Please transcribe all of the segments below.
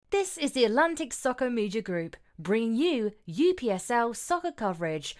This is the Atlantic Soccer Media Group, bringing you UPSL soccer coverage.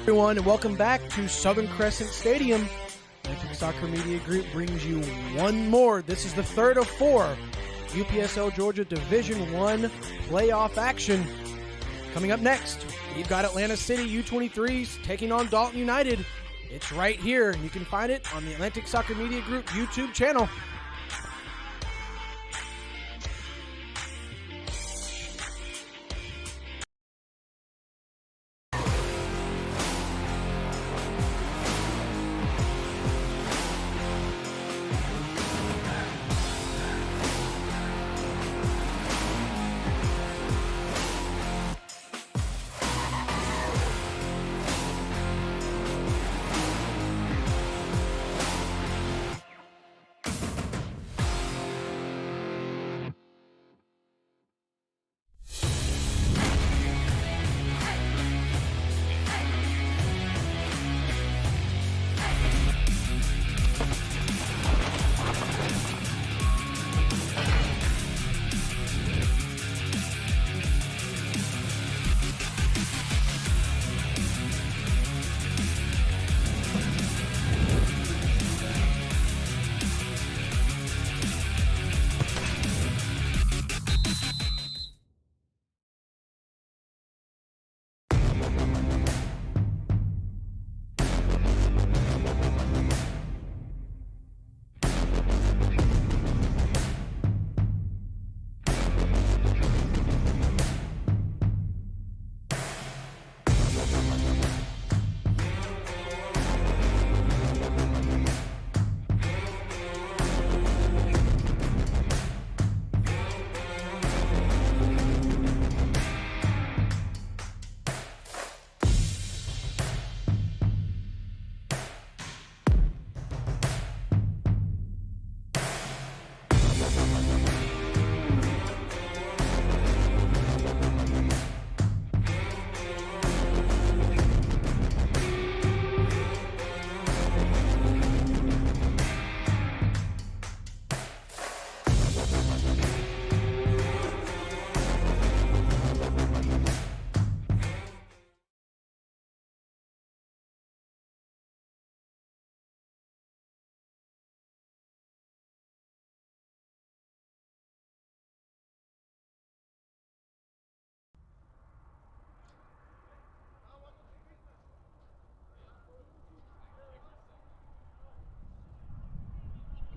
Everyone, and welcome back to Southern Crescent Stadium. Atlantic Soccer Media Group brings you one more. This is the third of four UPSL Georgia Division I playoff action. Coming up next, we've got Atlanta City U23s taking on Dalton United. It's right here, and you can find it on the Atlantic Soccer Media Group YouTube channel.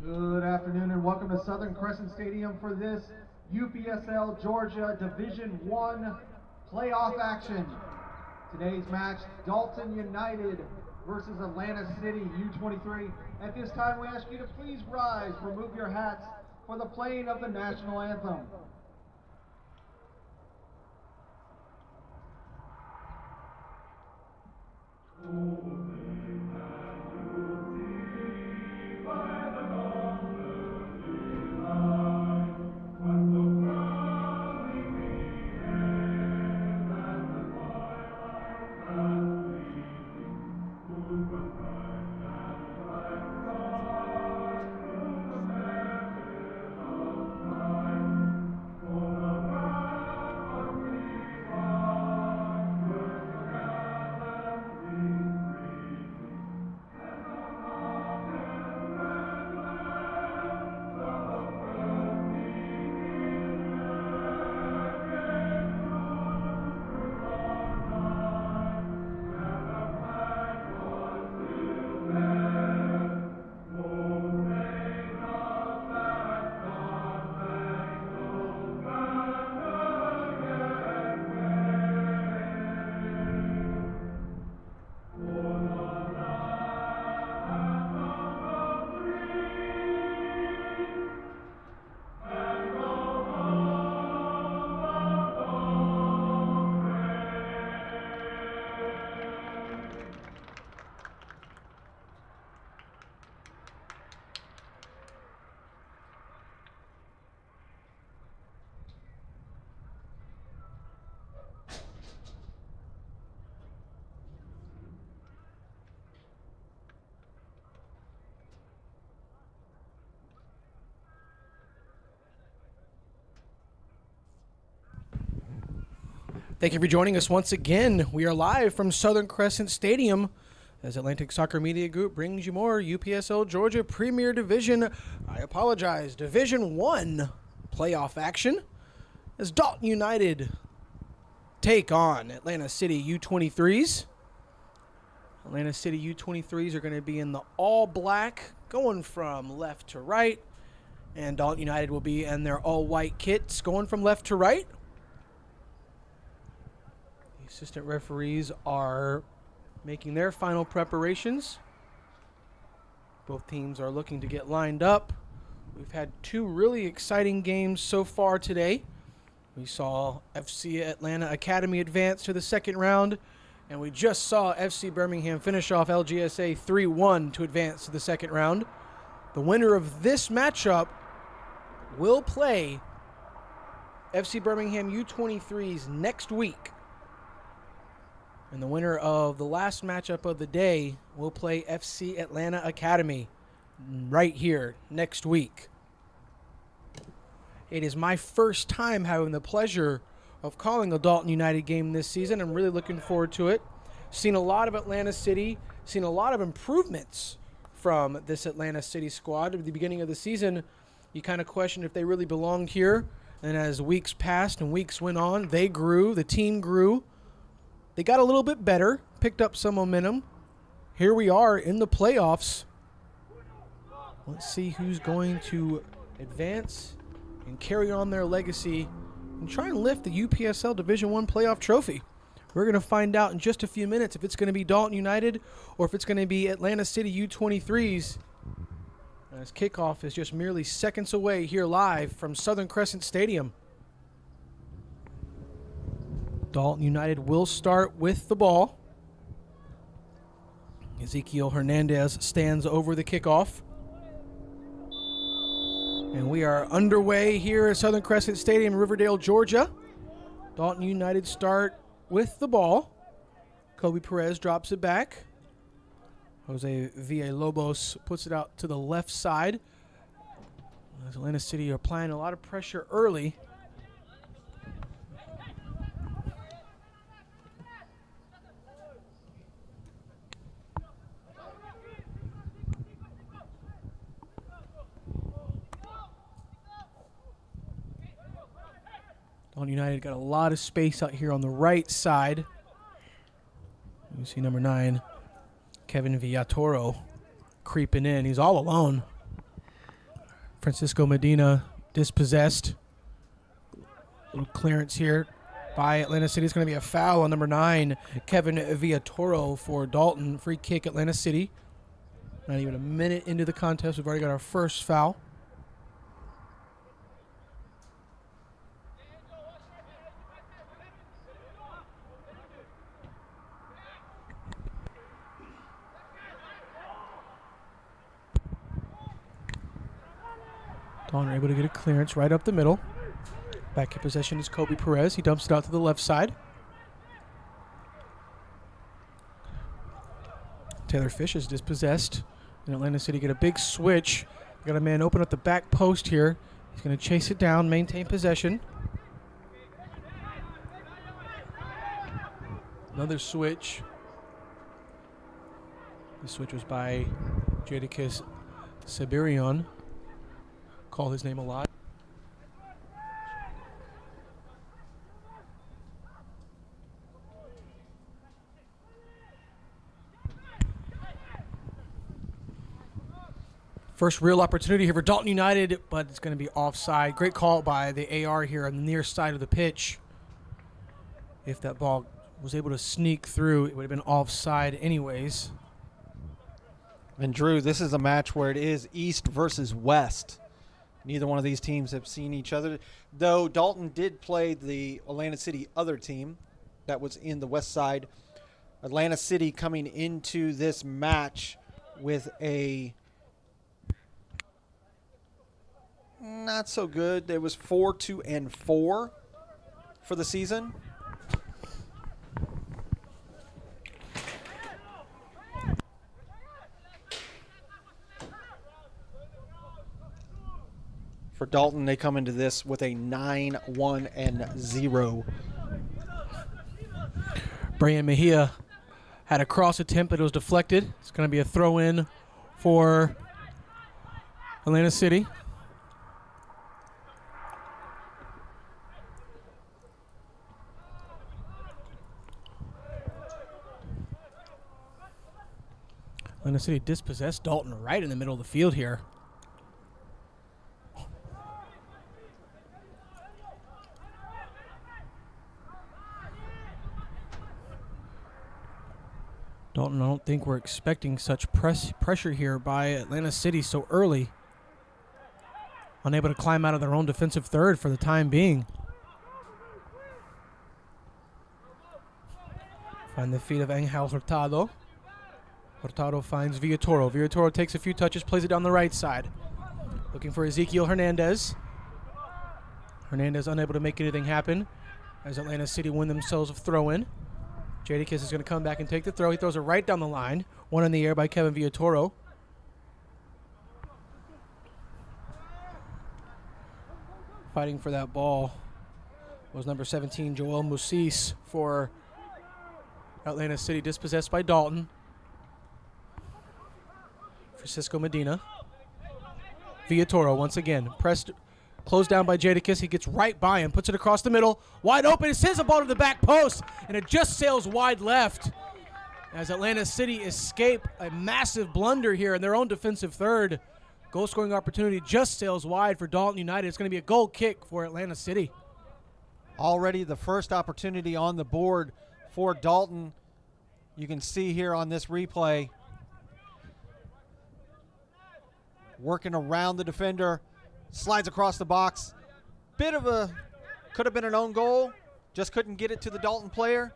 Good afternoon and welcome to Southern Crescent Stadium for this UPSL Georgia Division I playoff action. Today's match, Dalton United versus Atlanta City U23. At this time, we ask you to please rise, remove your hats for the playing of the national anthem. Thank you for joining us once again. We are live from Southern Crescent Stadium as Atlantic Soccer Media Group brings you more UPSL Georgia Premier Division. Division 1 playoff action as Dalton United take on Atlanta City U23s. Atlanta City U23s are going to be in the all-black, going from left to right. And Dalton United will be in their all-white kits, going from left to right. The assistant referees are making their final preparations. Both teams are looking to get lined up. We've had two really exciting games so far today. We saw FC Atlanta Academy advance to the second round, and we just saw FC Birmingham finish off LGSA 3-1 to advance to the second round. The winner of this matchup will play FC Birmingham U23s next week. And the winner of the last matchup of the day will play FC Atlanta Academy right here next week. It is my first time having the pleasure of calling a Dalton United game this season. I'm really looking forward to it. Seen a lot of Atlanta City, seen a lot of improvements from this Atlanta City squad. At the beginning of the season, you kind of questioned if they really belonged here. And as weeks passed and weeks went on, they grew, the team grew. They got a little bit better, picked up some momentum. Here we are in the playoffs. Let's see who's going to advance and carry on their legacy and try and lift the UPSL Division I playoff trophy. We're going to find out in just a few minutes if it's going to be Dalton United or if it's going to be Atlanta City U23s. As kickoff is just merely seconds away here live from Southern Crescent Stadium. Dalton United will start with the ball. Ezekiel Hernandez stands over the kickoff. And we are underway here at Southern Crescent Stadium, Riverdale, Georgia. Dalton United start with the ball. Kobe Perez drops it back. Jose Villalobos puts it out to the left side. As Atlanta City are applying a lot of pressure early. Dalton United got a lot of space out here on the right side. You see number 9, Kevin Villatoro, creeping in. He's all alone. Francisco Medina dispossessed. Little clearance here by Atlanta City. It's going to be a foul on number 9, Kevin Villatoro for Dalton. Free kick, Atlanta City. Not even a minute into the contest, we've already got our first foul. Dalton are able to get a clearance right up the middle. Back in possession is Kobe Perez. He dumps it out to the left side. Taylor Fish is dispossessed. And Atlanta City get a big switch. Got a man open up the back post here. He's going to chase it down, maintain possession. Another switch. The switch was by Jadikis Siberion. Call his name a lot. First real opportunity here for Dalton United, but it's going to be offside. Great call by the AR here on the near side of the pitch. If that ball was able to sneak through, it would have been offside anyways. And Drew, this is a match where it is East versus West. Neither one of these teams have seen each other, though Dalton did play the Atlanta City other team that was in the west side. Atlanta City coming into this match with a not so good. It was 4-2-4 for the season. For Dalton, they come into this with a 9-1-0 Brian Mejia had a cross attempt, but it was deflected. It's going to be a throw-in for Atlanta City. Atlanta City dispossessed Dalton right in the middle of the field here. Dalton, I don't think we're expecting such pressure here by Atlanta City so early. Unable to climb out of their own defensive third for the time being. Find the feet of Angel Hurtado. Hurtado finds Villatoro. Villatoro takes a few touches, plays it down the right side. Looking for Ezekiel Hernandez. Hernandez unable to make anything happen as Atlanta City win themselves a throw-in. Jadakiss is going to come back and take the throw. He throws it right down the line. One in the air by Kevin Villatoro. Fighting for that ball was number 17, Joel Musis for Atlanta City, dispossessed by Dalton. Francisco Medina. Villatoro once again. Pressed, closed down by Jadakiss. He gets right by him, puts it across the middle. Wide open. It sends the ball to the back post, and it just sails wide left as Atlanta City escape a massive blunder here in their own defensive third. Goal scoring opportunity just sails wide for Dalton United. It's going to be a goal kick for Atlanta City. Already the first opportunity on the board for Dalton. You can see here on this replay, working around the defender, slides across the box. Bit of a, could have been an own goal, just couldn't get it to the Dalton player.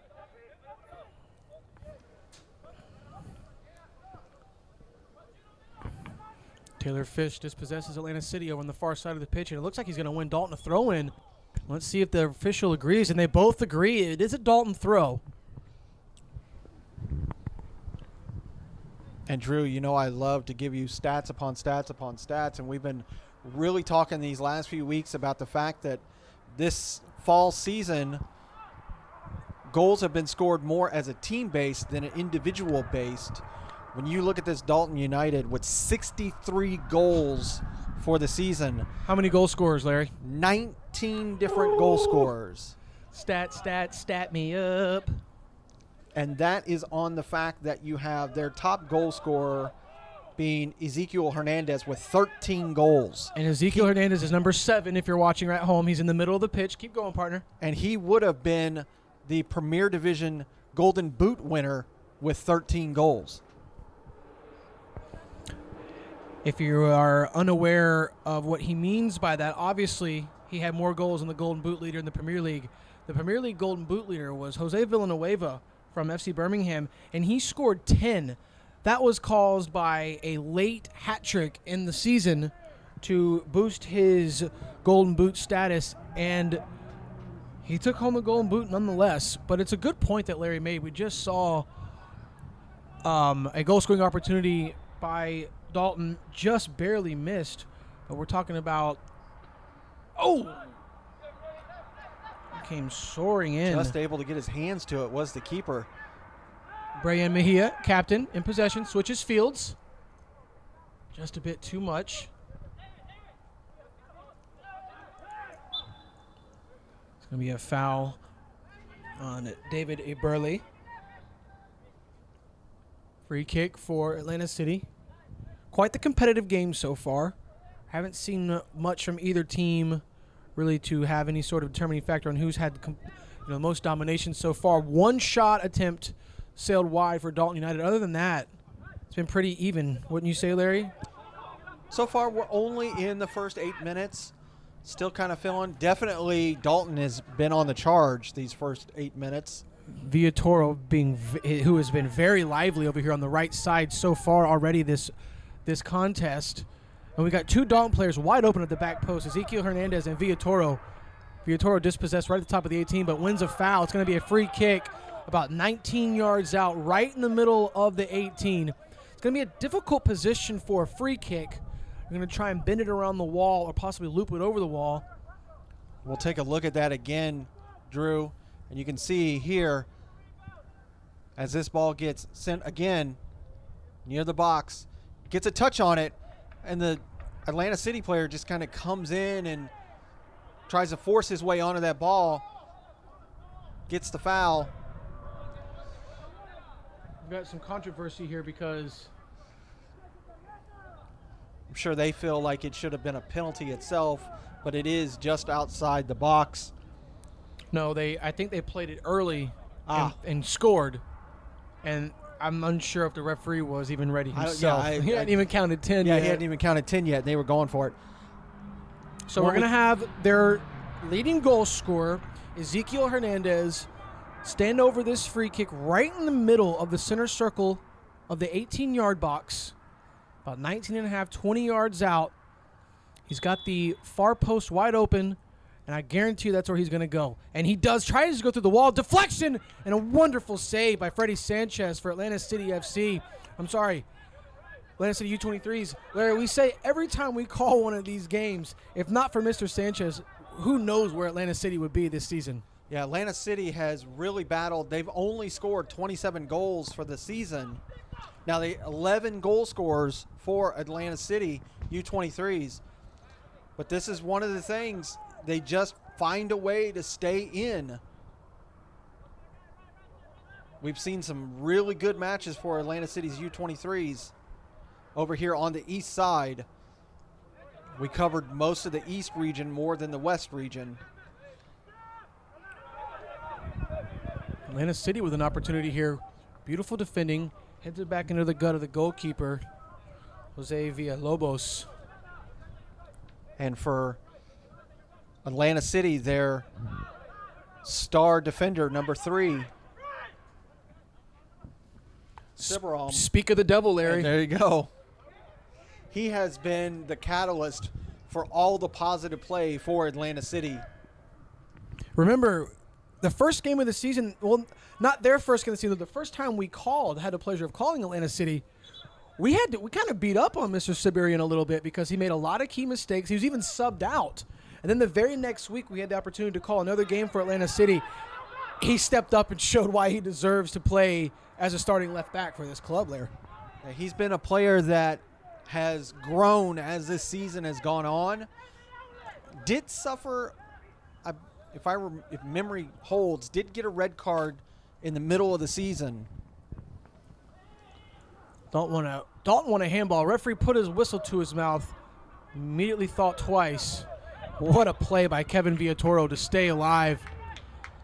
Taylor Fish dispossesses Atlanta City over on the far side of the pitch, and it looks like he's going to win Dalton a throw-in. Let's see if the official agrees, and they both agree. It is a Dalton throw. And Drew, you know I love to give you stats upon stats upon stats, and we've been really talking these last few weeks about the fact that this fall season, goals have been scored more as a team-based than an individual-based. When you look at this Dalton United with 63 goals for the season. How many goal scorers, Larry? 19 different goal scorers. Stat me up. And that is on the fact that you have their top goal scorer being Ezekiel Hernandez with 13 goals. And Ezekiel Hernandez is number 7 if you're watching right at home. He's in the middle of the pitch. Keep going, partner. And he would have been the Premier Division Golden Boot winner with 13 goals. If you are unaware of what he means by that, obviously he had more goals than the Golden Boot leader in the Premier League. The Premier League Golden Boot leader was Jose Villanueva from FC Birmingham, and he scored 10. That was caused by a late hat trick in the season to boost his Golden Boot status, and he took home the Golden Boot nonetheless. But it's a good point that Larry made. We just saw a goal-scoring opportunity by Dalton, just barely missed, but we're talking about, came soaring in. Just able to get his hands to it was the keeper. Brian Mejia, captain, in possession, switches fields. Just a bit too much. It's going to be a foul on David Eberle. Free kick for Atlanta City. Quite the competitive game so far. Haven't seen much from either team really to have any sort of determining factor on who's had the most domination so far. One shot attempt sailed wide for Dalton United. Other than that, it's been pretty even, wouldn't you say, Larry? So far, we're only in the first 8 minutes. Still kind of feeling. Definitely Dalton has been on the charge these first 8 minutes. Villatoro who has been very lively over here on the right side so far already this contest. And we got two Dalton players wide open at the back post, Ezekiel Hernandez and Villatoro. Villatoro dispossessed right at the top of the 18, but wins a foul. It's going to be a free kick about 19 yards out, right in the middle of the 18. It's going to be a difficult position for a free kick. You're going to try and bend it around the wall or possibly loop it over the wall. We'll take a look at that again, Drew. And you can see here, as this ball gets sent again near the box, gets a touch on it, and the Atlanta City player just kind of comes in and tries to force his way onto that ball, gets the foul. We've got some controversy here because I'm sure they feel like it should have been a penalty itself, but it is just outside the box. no, I think they played it early and scored, and I'm unsure if the referee was even ready himself. He hadn't even counted 10 yet. Yeah, he hadn't even counted 10 yet. They were going for it. So we're going to have their leading goal scorer, Ezekiel Hernandez, stand over this free kick right in the middle of the center circle of the 18-yard box, about 19 and a half, 20 yards out. He's got the far post wide open, and I guarantee you that's where he's going to go. And he tries to go through the wall. Deflection and a wonderful save by Freddie Sanchez for Atlanta City FC. I'm sorry, Atlanta City U23s. Larry, we say every time we call one of these games, if not for Mr. Sanchez, who knows where Atlanta City would be this season. Yeah, Atlanta City has really battled. They've only scored 27 goals for the season. Now, the 11 goal scorers for Atlanta City U23s. But this is one of the things. They just find a way to stay in. We've seen some really good matches for Atlanta City's U23s over here on the east side. We covered most of the east region more than the west region. Atlanta City with an opportunity here. Beautiful defending. Heads it back into the gut of the goalkeeper, Jose Villalobos. And for Atlanta City, their star defender, number 3, Sibaram. Speak of the devil, Larry. And there you go. He has been the catalyst for all the positive play for Atlanta City. Remember, the first game of the season, well, not their first game of the season, the first time we had the pleasure of calling Atlanta City, we kind of beat up on Mr. Siberian a little bit because he made a lot of key mistakes. He was even subbed out. And then the very next week, we had the opportunity to call another game for Atlanta City. He stepped up and showed why he deserves to play as a starting left back for this club, Larry. He's been a player that has grown as this season has gone on. Did suffer, if memory holds, did get a red card in the middle of the season. Dalton want a handball. Referee put his whistle to his mouth. Immediately thought twice. What a play by Kevin Villatoro to stay alive.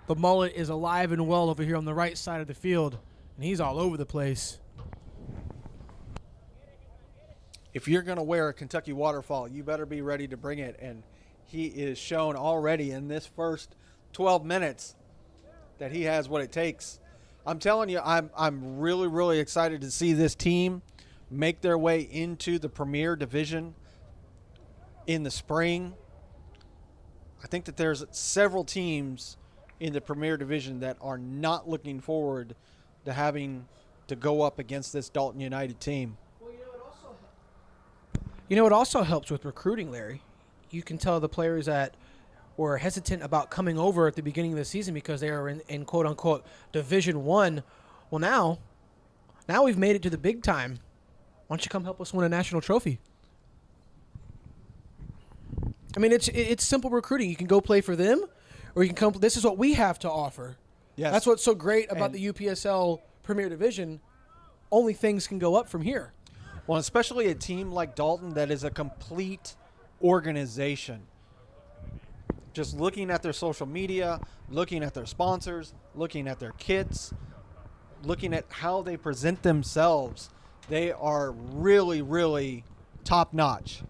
The mullet is alive and well over here on the right side of the field, and he's all over the place. If you're going to wear a Kentucky waterfall, you better be ready to bring it. And he is shown already in this first 12 minutes that he has what it takes. I'm telling you, I'm really, really excited to see this team make their way into the Premier Division in the spring. I think that there's several teams in the Premier Division that are not looking forward to having to go up against this Dalton United team. It also helps with recruiting, Larry. You can tell the players that were hesitant about coming over at the beginning of the season because they are in quote-unquote Division 1. Well, now we've made it to the big time. Why don't you come help us win a national trophy? I mean, it's simple recruiting. You can go play for them, or you can come. This is what we have to offer. Yes. That's what's so great about the UPSL Premier Division. Only things can go up from here. Well, especially a team like Dalton that is a complete organization. Just looking at their social media, looking at their sponsors, looking at their kits, looking at how they present themselves, they are really, really top-notch.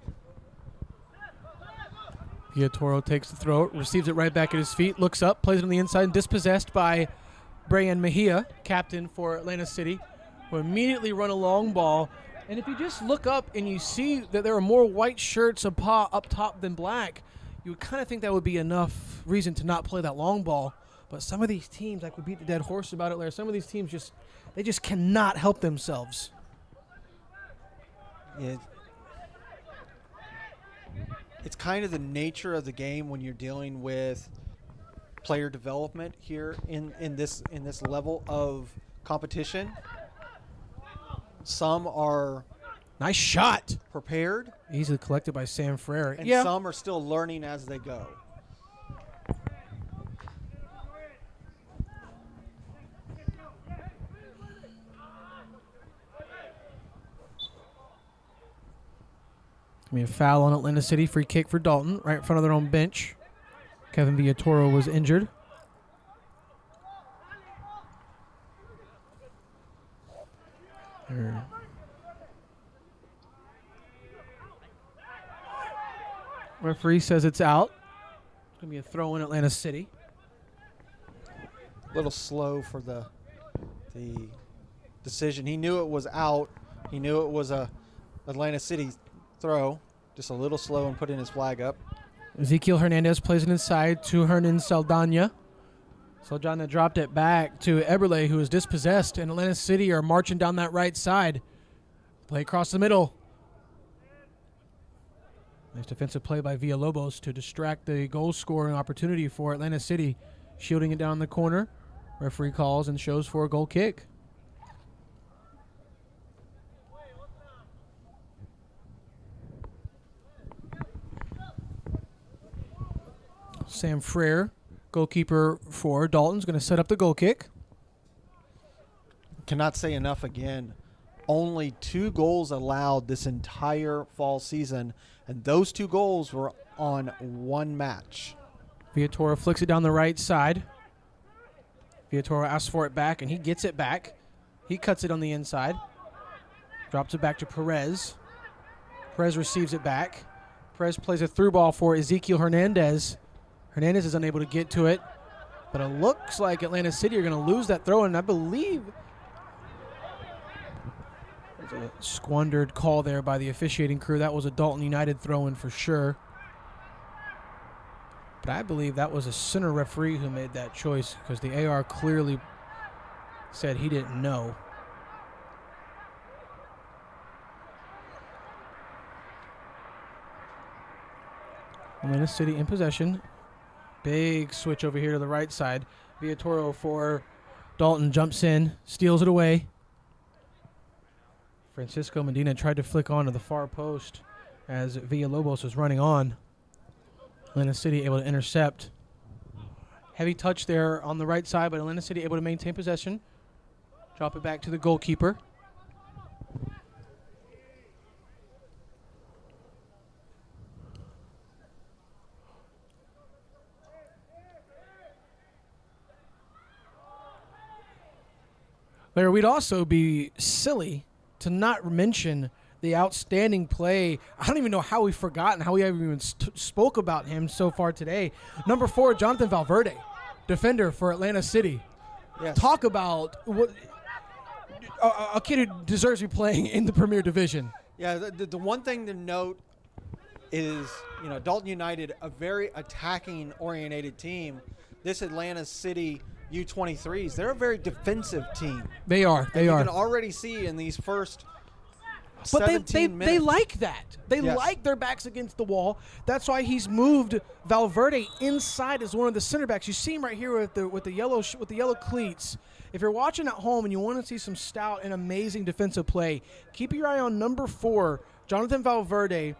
Villatoro takes the throw, receives it right back at his feet, looks up, plays it on the inside, and dispossessed by Brian Mejia, captain for Atlanta City, who immediately run a long ball. And if you just look up and you see that there are more white shirts up top than black, you would kind of think that would be enough reason to not play that long ball. But some of these teams, like we beat the dead horse about it, Larry, some of these teams just cannot help themselves. Yeah. It's kind of the nature of the game when you're dealing with player development here in this level of competition. Some are Nice shot. prepared, Easily collected by Sam Frere. and Yeah. some are still learning as they go. I mean, a foul on Atlanta City. Free kick for Dalton right in front of their own bench. Kevin Villatoro was injured. There. Referee says it's out. It's going to be a throw in Atlanta City. A little slow for the decision. He knew it was out. He knew it was a Atlanta City throw. Just a little slow in putting his flag up. Ezekiel Hernandez plays it inside to Hernan Saldana. Saldana dropped it back to Eberle, who is dispossessed, and Atlanta City are marching down that right side. Play across the middle. Nice defensive play by Villalobos to distract the goal scoring opportunity for Atlanta City. Shielding it down in the corner. Referee calls and shows for a goal kick. Sam Frere, goalkeeper for Dalton's, going to set up the goal kick. Cannot say enough again. Only 2 goals allowed this entire fall season, and those 2 goals were on 1 match. Villatoro flicks it down the right side. Villatoro asks for it back, and he gets it back. He cuts it on the inside. Drops it back to Perez. Perez receives it back. Perez plays a through ball for Ezekiel Hernandez. Hernandez is unable to get to it, but it looks like Atlanta City are going to lose that throw, and I believe there's a squandered call there by the officiating crew. That was a Dalton United throw-in for sure. But I believe that was a center referee who made that choice because the AR clearly said he didn't know. Atlanta City in possession. Big switch over here to the right side. Villatoro for Dalton jumps in, steals it away. Francisco Medina tried to flick onto the far post as Villalobos was running on. Atlanta City able to intercept. Heavy touch there on the right side, but Atlanta City able to maintain possession. Drop it back to the goalkeeper. Larry, we'd also be silly to not mention the outstanding play. I don't even know how we've forgotten, how we haven't even spoke about him so far today. Number 4, Jonathan Valverde, defender for Atlanta City. Yes. Talk about what a kid who deserves to be playing in the Premier Division. Yeah, the one thing to note is, Dalton United, a very attacking-oriented team. This Atlanta City U23s, they're a very defensive team. They are. You can already see in these first 17 minutes. They like that. They Yes. like their backs against the wall. That's why he's moved Valverde inside as one of the center backs. You see him right here with the yellow cleats. If you're watching at home and you want to see some stout and amazing defensive play, keep your eye on number 4, Jonathan Valverde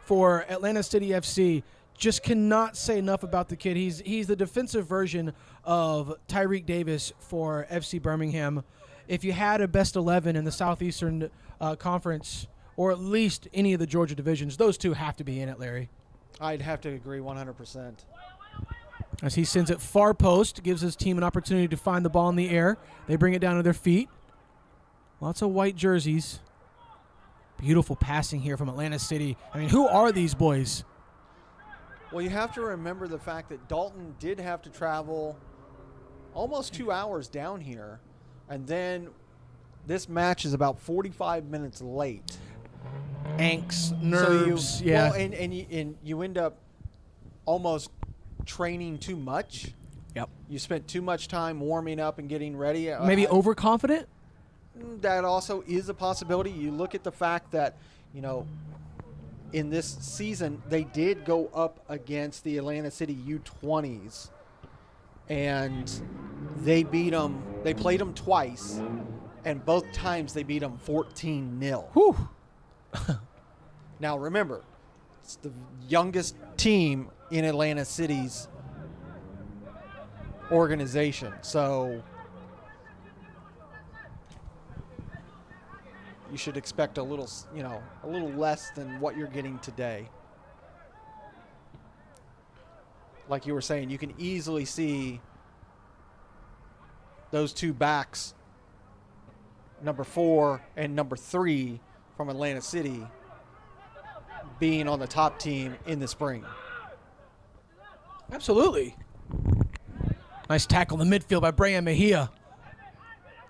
for Atlanta City FC. Just cannot say enough about the kid. He's the defensive version of Tyreek Davis for FC Birmingham. If you had a best 11 in the Southeastern Conference, or at least any of the Georgia divisions, those 2 have to be in it, Larry. I'd have to agree 100%. As he sends it far post, gives his team an opportunity to find the ball in the air. They bring it down to their feet. Lots of white jerseys. Beautiful passing here from Atlanta City. I mean, who are these boys? Well, you have to remember the fact that Dalton did have to travel almost 2 hours down here, and then this match is about 45 minutes late. Angst, nerves, so yeah. Well, and you end up almost training too much. Yep. You spent too much time warming up and getting ready. Maybe overconfident? That also is a possibility. You look at the fact that, in this season, they did go up against the Atlanta City U20s. and they beat them. They played them twice, and both times they beat them 14-0. Whew. Now remember, it's the youngest team in Atlanta City's organization, so you should expect a little less than what you're getting today. Like you were saying, you can easily see those two backs, number 4 and number 3 from Atlanta City, being on the top team in the spring. Absolutely. Nice tackle in the midfield by Brian Mejia.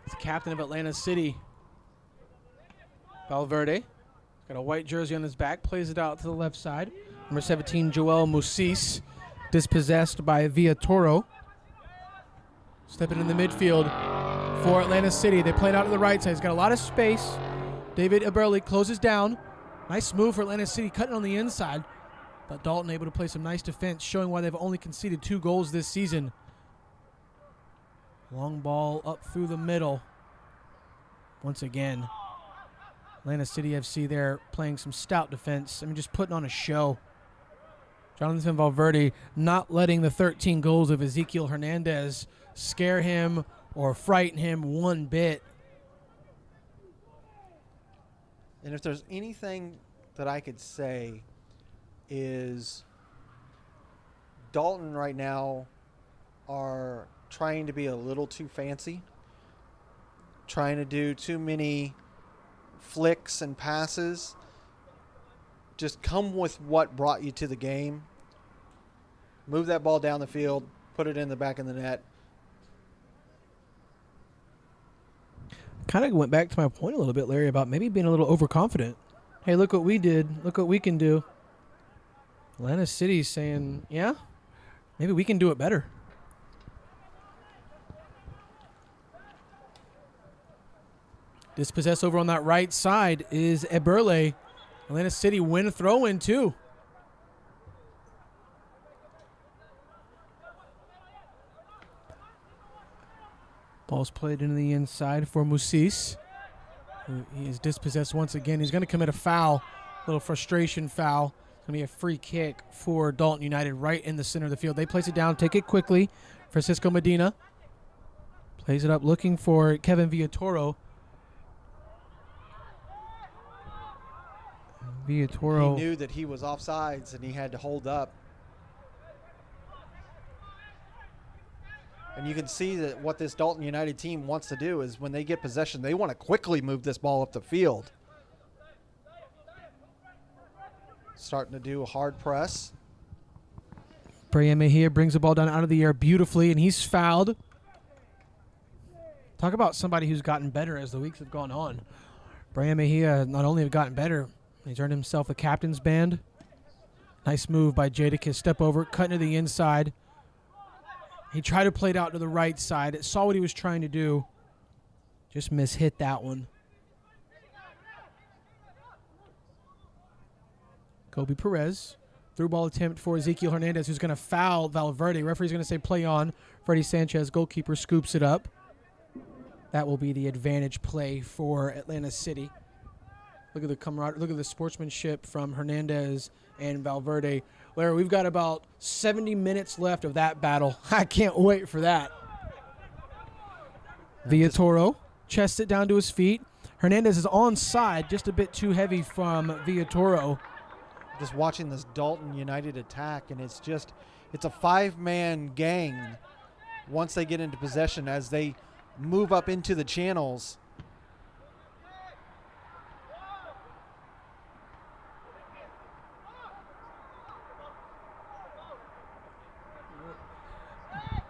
He's the captain of Atlanta City. Valverde got a white jersey on his back, plays it out to the left side. Number 17, Joel Musis, dispossessed by Villatoro. Stepping in the midfield for Atlanta City. They play it out to the right side. He's got a lot of space. David Eberle closes down. Nice move for Atlanta City, cutting on the inside. But Dalton able to play some nice defense, showing why they've only conceded 2 goals this season. Long ball up through the middle. Once again, Atlanta City FC there playing some stout defense. I mean, just putting on a show. Jonathan Valverde not letting the 13 goals of Ezekiel Hernandez scare him or frighten him one bit. And if there's anything that I could say is Dalton right now are trying to be a little too fancy, trying to do too many flicks and passes. Just come with what brought you to the game. Move that ball down the field, put it in the back of the net. Kind of went back to my point a little bit, Larry, about maybe being a little overconfident. Hey, look what we did. Look what we can do. Atlanta City's saying, yeah, maybe we can do it better. Dispossessed over on that right side is Eberle. Atlanta City win a throw-in, too. Ball's played into the inside for Musis. He is dispossessed once again. He's going to commit a foul, a little frustration foul. It's going to be a free kick for Dalton United right in the center of the field. They place it down, take it quickly. Francisco Medina plays it up, looking for Kevin Villatoro. Villatoro. He knew that he was offsides and he had to hold up. And you can see that what this Dalton United team wants to do is when they get possession, they want to quickly move this ball up the field. Starting to do a hard press. Brian Mejia brings the ball down out of the air beautifully, and he's fouled. Talk about somebody who's gotten better as the weeks have gone on. Brian Mejia not only have gotten better, he's earned himself a captain's band. Nice move by Jadakiss. Step over, cut into the inside. He tried to play it out to the right side. Saw what he was trying to do. Just mishit that one. Kobe Perez. Through ball attempt for Ezekiel Hernandez, who's going to foul Valverde. Referee's going to say play on. Freddie Sanchez, goalkeeper, scoops it up. That will be the advantage play for Atlanta City. Look at the camaraderie. Look at the sportsmanship from Hernandez and Valverde. Larry, we've got about 70 minutes left of that battle. I can't wait for that. Villatoro chests it down to his feet. Hernandez is onside, just a bit too heavy from Villatoro. Just watching this Dalton United attack, and it's a 5-man gang once they get into possession as they move up into the channels.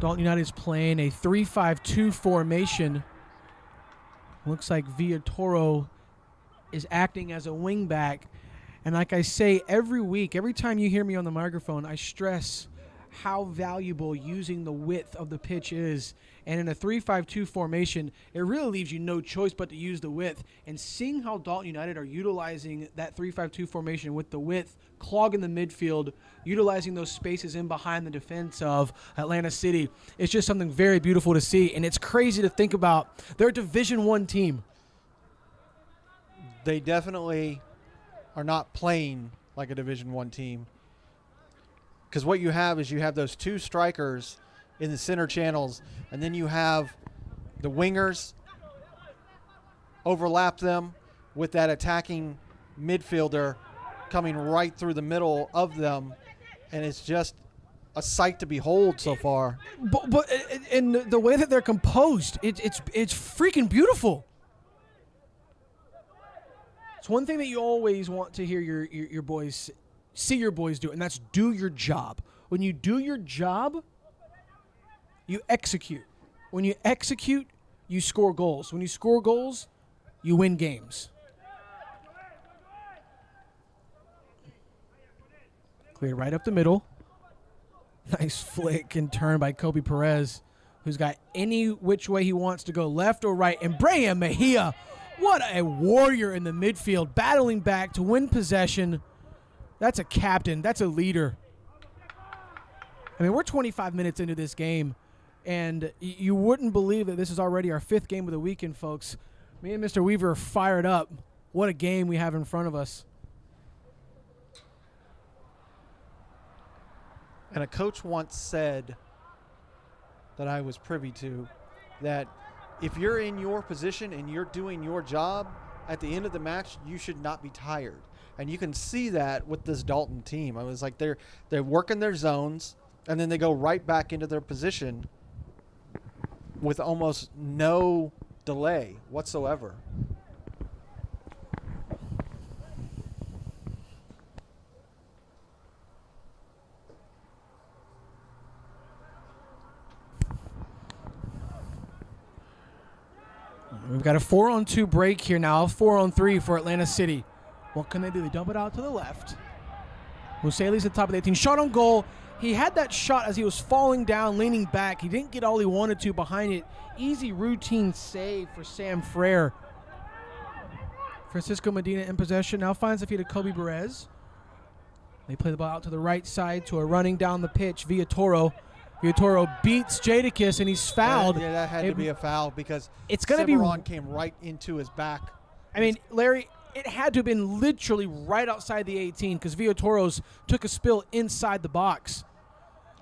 Dalton United is playing a 3-5-2 formation. Looks like Villatoro is acting as a wingback. And like I say every week, every time you hear me on the microphone, I stress how valuable using the width of the pitch is. And in a 3-5-2 formation, it really leaves you no choice but to use the width. And seeing how Dalton United are utilizing that 3-5-2 formation with the width, clogging the midfield, utilizing those spaces in behind the defense of Atlanta City, it's just something very beautiful to see. And it's crazy to think about. They're a Division I team. They definitely are not playing like a Division I team. Because what you have is you have those two strikers in the center channels, and then you have the wingers overlap them with that attacking midfielder coming right through the middle of them, and it's just a sight to behold so far. But and the way that they're composed, it's freaking beautiful. It's one thing that you always want to hear your boys see your boys do, and that's do your job. When you do your job, you execute. When you execute, you score goals. When you score goals, you win games. Cleared right up the middle. Nice flick and turn by Kobe Perez, who's got any which way he wants to go, left or right. And Brian Mejia, what a warrior in the midfield, battling back to win possession. That's a captain. That's a leader. I mean, we're 25 minutes into this game, and you wouldn't believe that this is already our 5th game of the weekend, folks. Me and Mr. Weaver are fired up. What a game we have in front of us. And a coach once said that I was privy to that if you're in your position and you're doing your job, at the end of the match, you should not be tired. And you can see that with this Dalton team. I was like, they're working their zones, and then they go right back into their position with almost no delay whatsoever. We've got a 4-on-2 break here now, 4-on-3 for Atlanta City. What can they do? They dump it out to the left. Museli's at the top of the 18. Shot on goal. He had that shot as he was falling down, leaning back. He didn't get all he wanted to behind it. Easy routine save for Sam Frere. Francisco Medina in possession. Now finds the feet of Kobe Perez. They play the ball out to the right side to a running down the pitch, Villatoro. Villatoro beats Jadakiss, and he's fouled. Yeah, that had to be a foul because it's going to be. Cimarron came right into his back. I mean, Larry, it had to have been literally right outside the 18 because Villatoro's took a spill inside the box.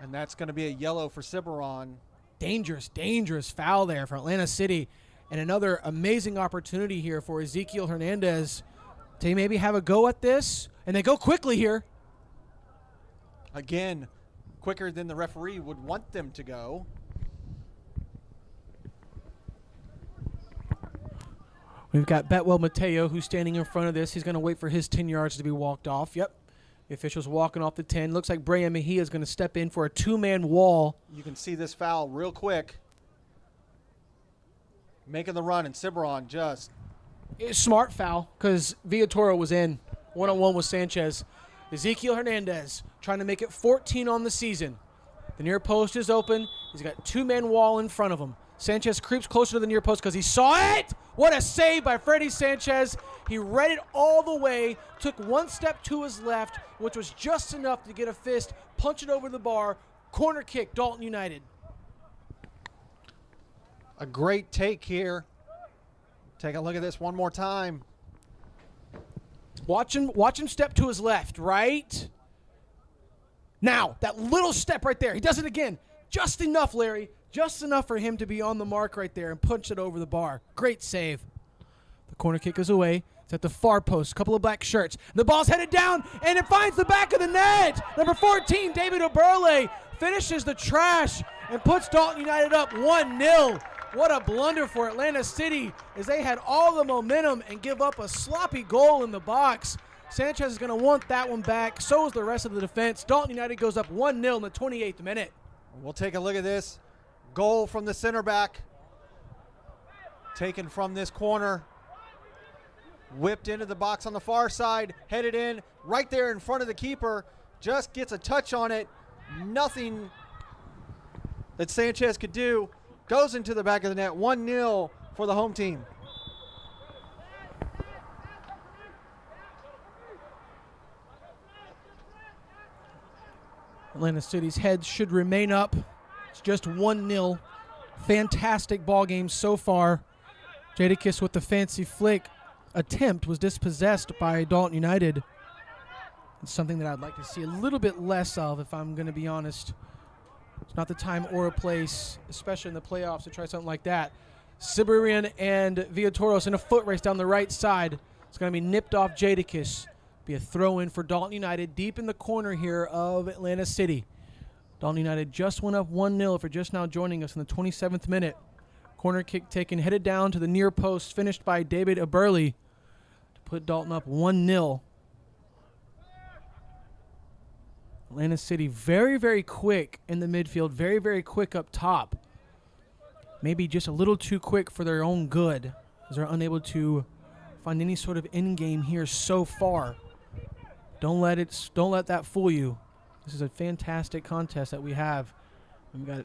And that's going to be a yellow for Cimarron. Dangerous, dangerous foul there for Atlanta City. And another amazing opportunity here for Ezekiel Hernandez to maybe have a go at this. And they go quickly here. Again, quicker than the referee would want them to go. We've got Betwell Mateo who's standing in front of this. He's going to wait for his 10 yards to be walked off. Yep. The official's walking off the 10. Looks like Brian Mejia is going to step in for a 2-man wall. You can see this foul real quick. Making the run, and Cimarron just... Smart foul because Villatoro was in. 1-on-1 with Sanchez. Ezekiel Hernandez trying to make it 14 on the season. The near post is open. He's got 2-man wall in front of him. Sanchez creeps closer to the near post because he saw it. What a save by Freddie Sanchez. He read it all the way, took one step to his left, which was just enough to get a fist, punch it over the bar. Corner kick, Dalton United. A great take here. Take a look at this one more time. Watch him step to his left, right? Now, that little step right there. He does it again. Just enough, Larry. Just enough for him to be on the mark right there and punch it over the bar. Great save. The corner kick is away. It's at the far post. A couple of black shirts. The ball's headed down, and it finds the back of the net. Number 14, David Oberle, finishes the trash and puts Dalton United up 1-0. What a blunder for Atlanta City as they had all the momentum and give up a sloppy goal in the box. Sanchez is going to want that one back. So is the rest of the defense. Dalton United goes up 1-0 in the 28th minute. We'll take a look at this. Goal from the center back. Taken from this corner. Whipped into the box on the far side. Headed in right there in front of the keeper. Just gets a touch on it. Nothing that Sanchez could do. Goes into the back of the net. 1-0 for the home team. Atlanta City's heads should remain up. It's just 1-0. Fantastic ball game so far. Jadakiss with the fancy flick attempt was dispossessed by Dalton United. It's something that I'd like to see a little bit less of, if I'm going to be honest. It's not the time or a place, especially in the playoffs, to try something like that. Siberian and Villatoros in a foot race down the right side. It's going to be nipped off Jadakiss. Be a throw-in for Dalton United deep in the corner here of Atlanta City. Dalton United just went up 1-0 if you're just now joining us in the 27th minute. Corner kick taken, headed down to the near post, finished by David Aberli to put Dalton up 1-0. Atlanta City very, very quick in the midfield, very, very quick up top. Maybe just a little too quick for their own good, as they're unable to find any sort of end game here so far. Don't let that fool you. This is a fantastic contest that we have. We've got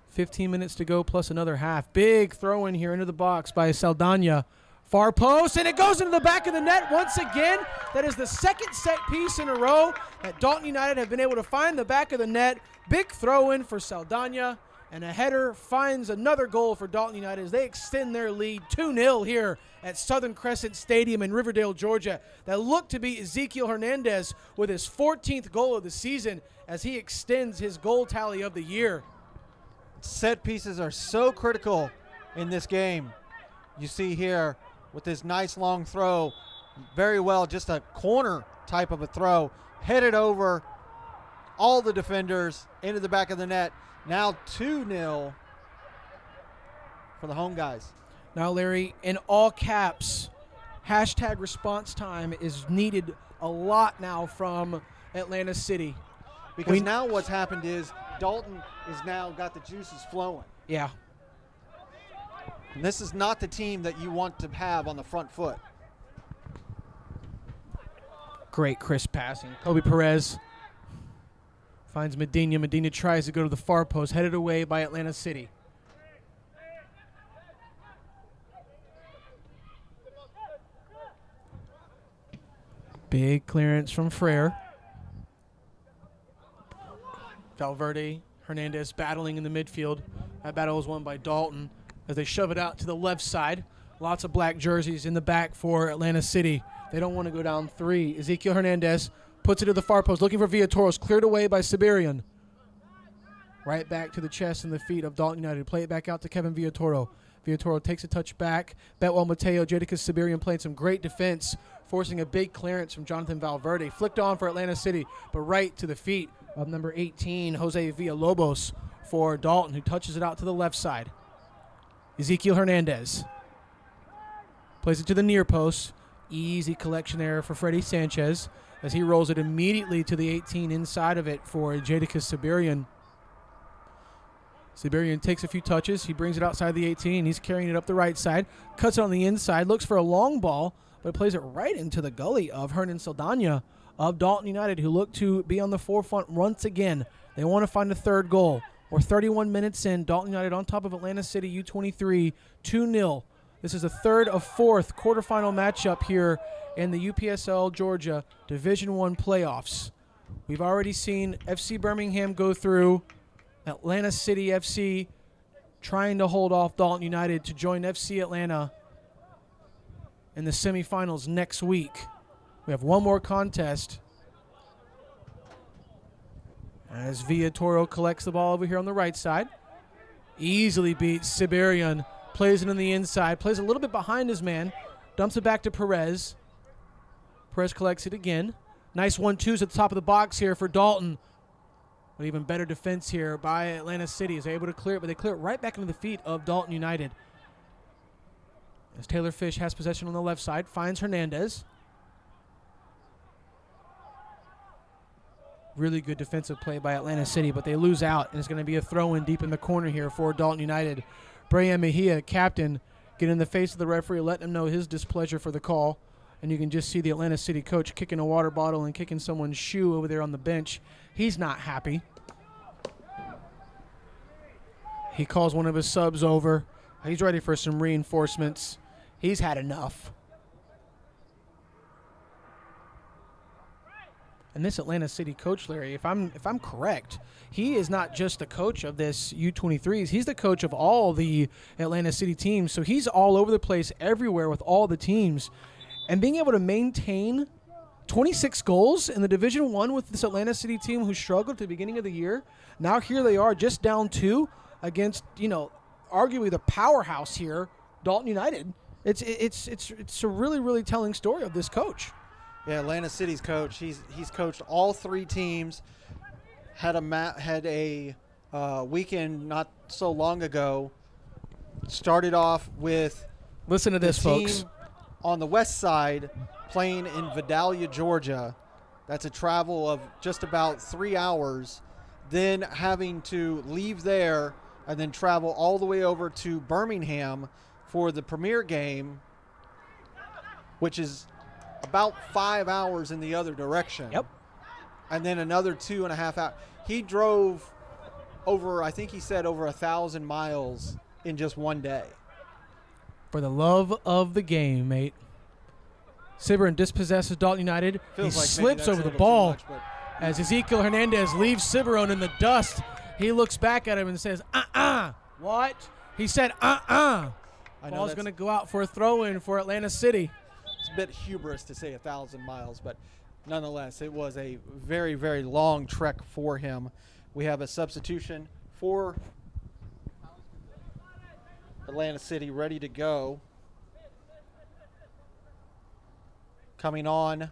15 minutes to go plus another half. Big throw in here into the box by Saldana. Far post, and it goes into the back of the net once again. That is the second set piece in a row that Dalton United have been able to find the back of the net. Big throw in for Saldana, and a header finds another goal for Dalton United as they extend their lead 2-0 here at Southern Crescent Stadium in Riverdale, Georgia. That looked to be Ezekiel Hernandez with his 14th goal of the season as he extends his goal tally of the year. Set pieces are so critical in this game. You see here with this nice long throw, very well, just a corner type of a throw, headed over all the defenders into the back of the net. Now 2-0 for the home guys. Now, Larry, in all caps, hashtag response time is needed a lot now from Atlanta City. Because now what's happened is Dalton is now got the juices flowing. Yeah. And this is not the team that you want to have on the front foot. Great crisp passing. Kobe Perez finds Medina. Medina tries to go to the far post, headed away by Atlanta City. Big clearance from Frere. Valverde, Hernandez battling in the midfield. That battle was won by Dalton as they shove it out to the left side. Lots of black jerseys in the back for Atlanta City. They don't want to go down 3. Ezekiel Hernandez puts it to the far post, looking for Villatoros, cleared away by Siberian. Right back to the chest and the feet of Dalton United. Play it back out to Kevin Villatoro. Villatoro takes a touch back. Betwell Mateo, Jadakiss Siberian playing some great defense, forcing a big clearance from Jonathan Valverde. Flicked on for Atlanta City, but right to the feet of number 18, Jose Villalobos for Dalton, who touches it out to the left side. Ezekiel Hernandez plays it to the near post. Easy collection there for Freddie Sanchez as he rolls it immediately to the 18 inside of it for Jadakiss Siberian. Siberian takes a few touches. He brings it outside the 18. He's carrying it up the right side. Cuts it on the inside. Looks for a long ball, but plays it right into the gully of Hernan Saldana of Dalton United, who look to be on the forefront once again. They want to find a third goal. We're 31 minutes in. Dalton United on top of Atlanta City U23, 2-0. This is the third of fourth quarterfinal matchup here in the UPSL Georgia Division I playoffs. We've already seen FC Birmingham go through. Atlanta City FC trying to hold off Dalton United to join FC Atlanta in the semifinals next week. We have one more contest as Villatoro collects the ball over here on the right side. Easily beats Siberian. Plays it on the inside. Plays a little bit behind his man. Dumps it back to Perez. Perez collects it again. Nice 1-2s at the top of the box here for Dalton. But even better defense here by Atlanta City. Is able to clear it, but they clear it right back into the feet of Dalton United. As Taylor Fish has possession on the left side. Finds Hernandez. Really good defensive play by Atlanta City, but they lose out, and it's going to be a throw-in deep in the corner here for Dalton United. Brian Mejia, captain, getting in the face of the referee, letting him know his displeasure for the call. And you can just see the Atlanta City coach kicking a water bottle and kicking someone's shoe over there on the bench. He's not happy. He calls one of his subs over. He's ready for some reinforcements. He's had enough. And this Atlanta City coach, Larry, if I'm correct, he is not just the coach of this U23s. He's the coach of all the Atlanta City teams. So he's all over the place, everywhere with all the teams. And being able to maintain 26 goals in the Division I with this Atlanta City team who struggled at the beginning of the year. Now here they are just down 2 against, arguably the powerhouse here, Dalton United. It's a really, really telling story of this coach. Yeah, Atlanta City's coach. He's coached all 3 teams. Had a weekend not so long ago. Started off with listen to this, folks. On the west side, playing in Vidalia, Georgia. That's a travel of just about 3 hours. Then having to leave there and then travel all the way over to Birmingham for the premier game, which is about 5 hours in the other direction. Yep. And then another 2.5 hours. He drove over, I think he said over 1,000 miles in just one day. For the love of the game, mate. Ciberon dispossesses Dalton United. He slips over the ball as Ezekiel Hernandez leaves Ciberon in the dust. He looks back at him and says, What? He said, Ball's going to go out for a throw-in for Atlanta City. It's a bit hubris to say 1,000 miles, but nonetheless, it was a very, very long trek for him. We have a substitution for Atlanta City ready to go. Coming on.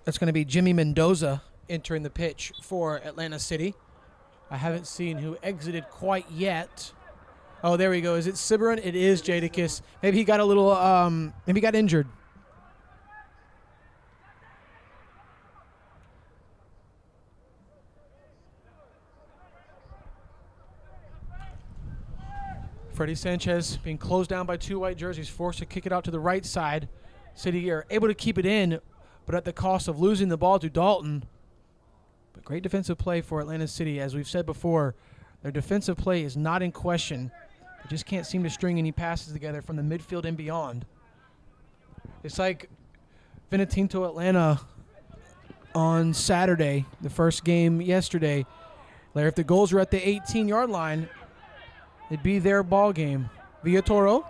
That's going to be Jimmy Mendoza entering the pitch for Atlanta City. I haven't seen who exited quite yet. Oh, there we go. Is it Ciberon? It is Jadakiss. Maybe he got a little, maybe he got injured. Freddie Sanchez being closed down by 2 white jerseys, forced to kick it out to the right side. City are able to keep it in, but at the cost of losing the ball to Dalton. But great defensive play for Atlanta City. As we've said before, their defensive play is not in question. They just can't seem to string any passes together from the midfield and beyond. It's like Vinotinto Atlanta on Saturday, the first game yesterday. Larry, if the goals were at the 18-yard line, it'd be their ball game. Villatoro.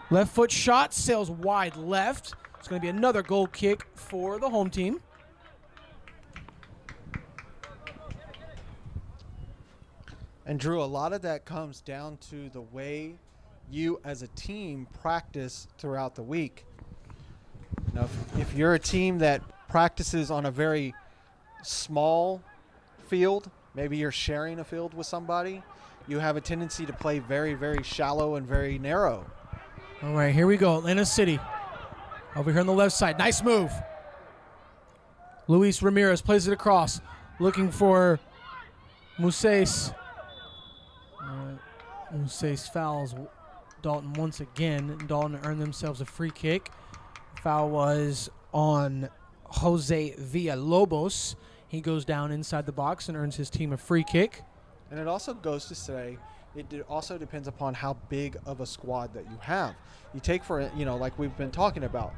Left foot shot, sails wide left. It's going to be another goal kick for the home team. And Drew, a lot of that comes down to the way you as a team practice throughout the week. Now, if you're a team that practices on a very small field, maybe you're sharing a field with somebody, you have a tendency to play very, very shallow and very narrow. All right, here we go. Atlanta City over here on the left side. Nice move. Luis Ramirez plays it across, looking for Musace. Musace fouls Dalton once again. Dalton earned themselves a free kick. Foul was on Jose Villalobos. He goes down inside the box and earns his team a free kick. And it also goes to say, it also depends upon how big of a squad that you have. You take for, like we've been talking about,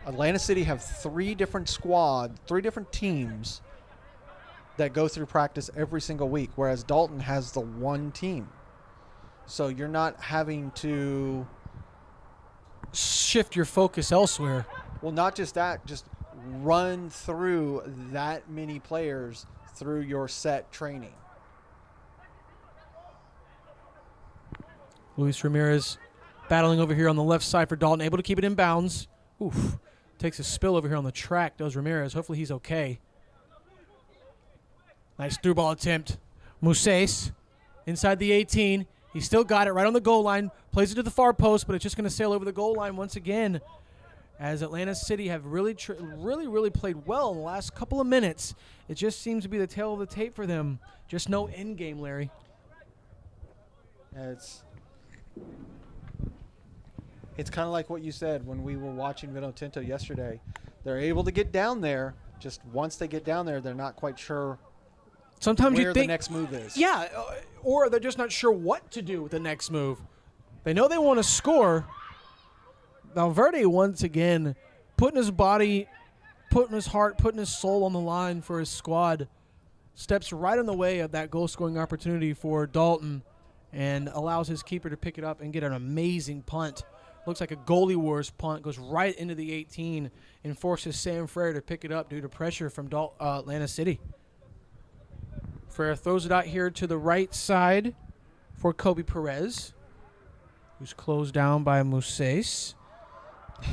Atlanta City have 3 different teams that go through practice every single week, whereas Dalton has the one team. So you're not having to shift your focus elsewhere. Well, not just that, just run through that many players through your set training. Luis Ramirez battling over here on the left side for Dalton, able to keep it in bounds. Oof. Takes a spill over here on the track, does Ramirez. Hopefully he's okay. Nice through ball attempt. Musace inside the 18. He still got it right on the goal line. Plays it to the far post, but it's just going to sail over the goal line once again. As Atlanta City have really played well in the last couple of minutes. It just seems to be the tail of the tape for them. Just no end game, Larry. It's kind of like what you said when we were watching Vinotinto yesterday. They're able to get down there, just once they get down there, they're not quite sure Sometimes where you think the next move is. Yeah, or they're just not sure what to do with the next move. They know they want to score. Valverde once again putting his body, putting his heart, putting his soul on the line for his squad. Steps right in the way of that goal-scoring opportunity for Dalton and allows his keeper to pick it up and get an amazing punt. Looks like a goalie wars punt, goes right into the 18 and forces Sam Frere to pick it up due to pressure from Atlanta City. Frere throws it out here to the right side for Kobe Perez, who's closed down by Mousses.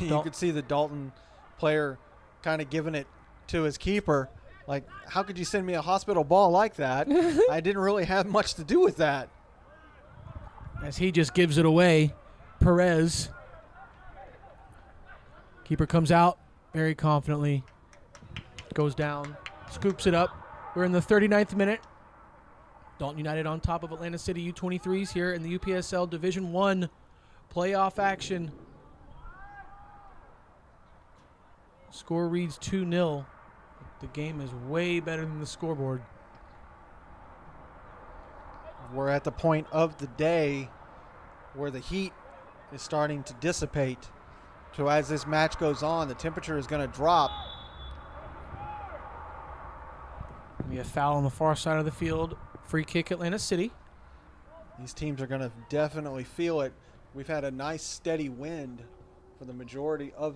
You could see the Dalton player kind of giving it to his keeper. Like, how could you send me a hospital ball like that? I didn't really have much to do with that. As he just gives it away, Perez. Keeper comes out very confidently, goes down, scoops it up. We're in the 39th minute. Dalton United on top of Atlanta City U23s here in the UPSL Division 1 playoff action. Score reads 2-0. The game is way better than the scoreboard. We're at the point of the day where the heat is starting to dissipate. So as this match goes on, the temperature is going to drop. We have foul on the far side of the field. Free kick Atlanta City. These teams are going to definitely feel it. We've had a nice steady wind for the majority of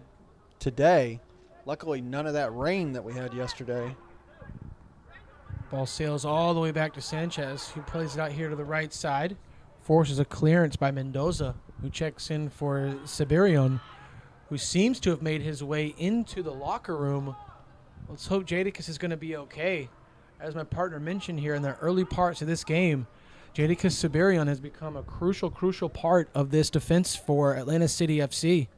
today. Luckily, none of that rain that we had yesterday. Ball sails all the way back to Sanchez, who plays it out here to the right side. Forces a clearance by Mendoza, who checks in for Siberian, who seems to have made his way into the locker room. Let's hope Jadakiss is going to be okay. As my partner mentioned here in the early parts of this game, Jadakiss Siberian has become a crucial part of this defense for Atlanta City FC.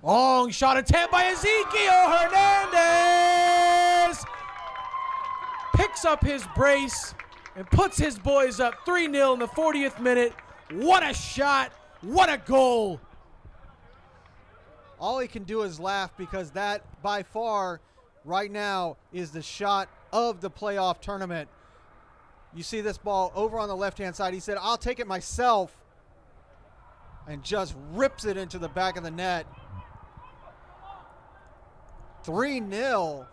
Long shot attempt by Ezekiel Hernandez. Picks up his brace and puts his boys up 3-0 in the 40th minute. What a shot. What a goal. All he can do is laugh because that, by far, right now, is the shot of the playoff tournament. You see this ball over on the left-hand side. He said, I'll take it myself, and just rips it into the back of the net. 3-0,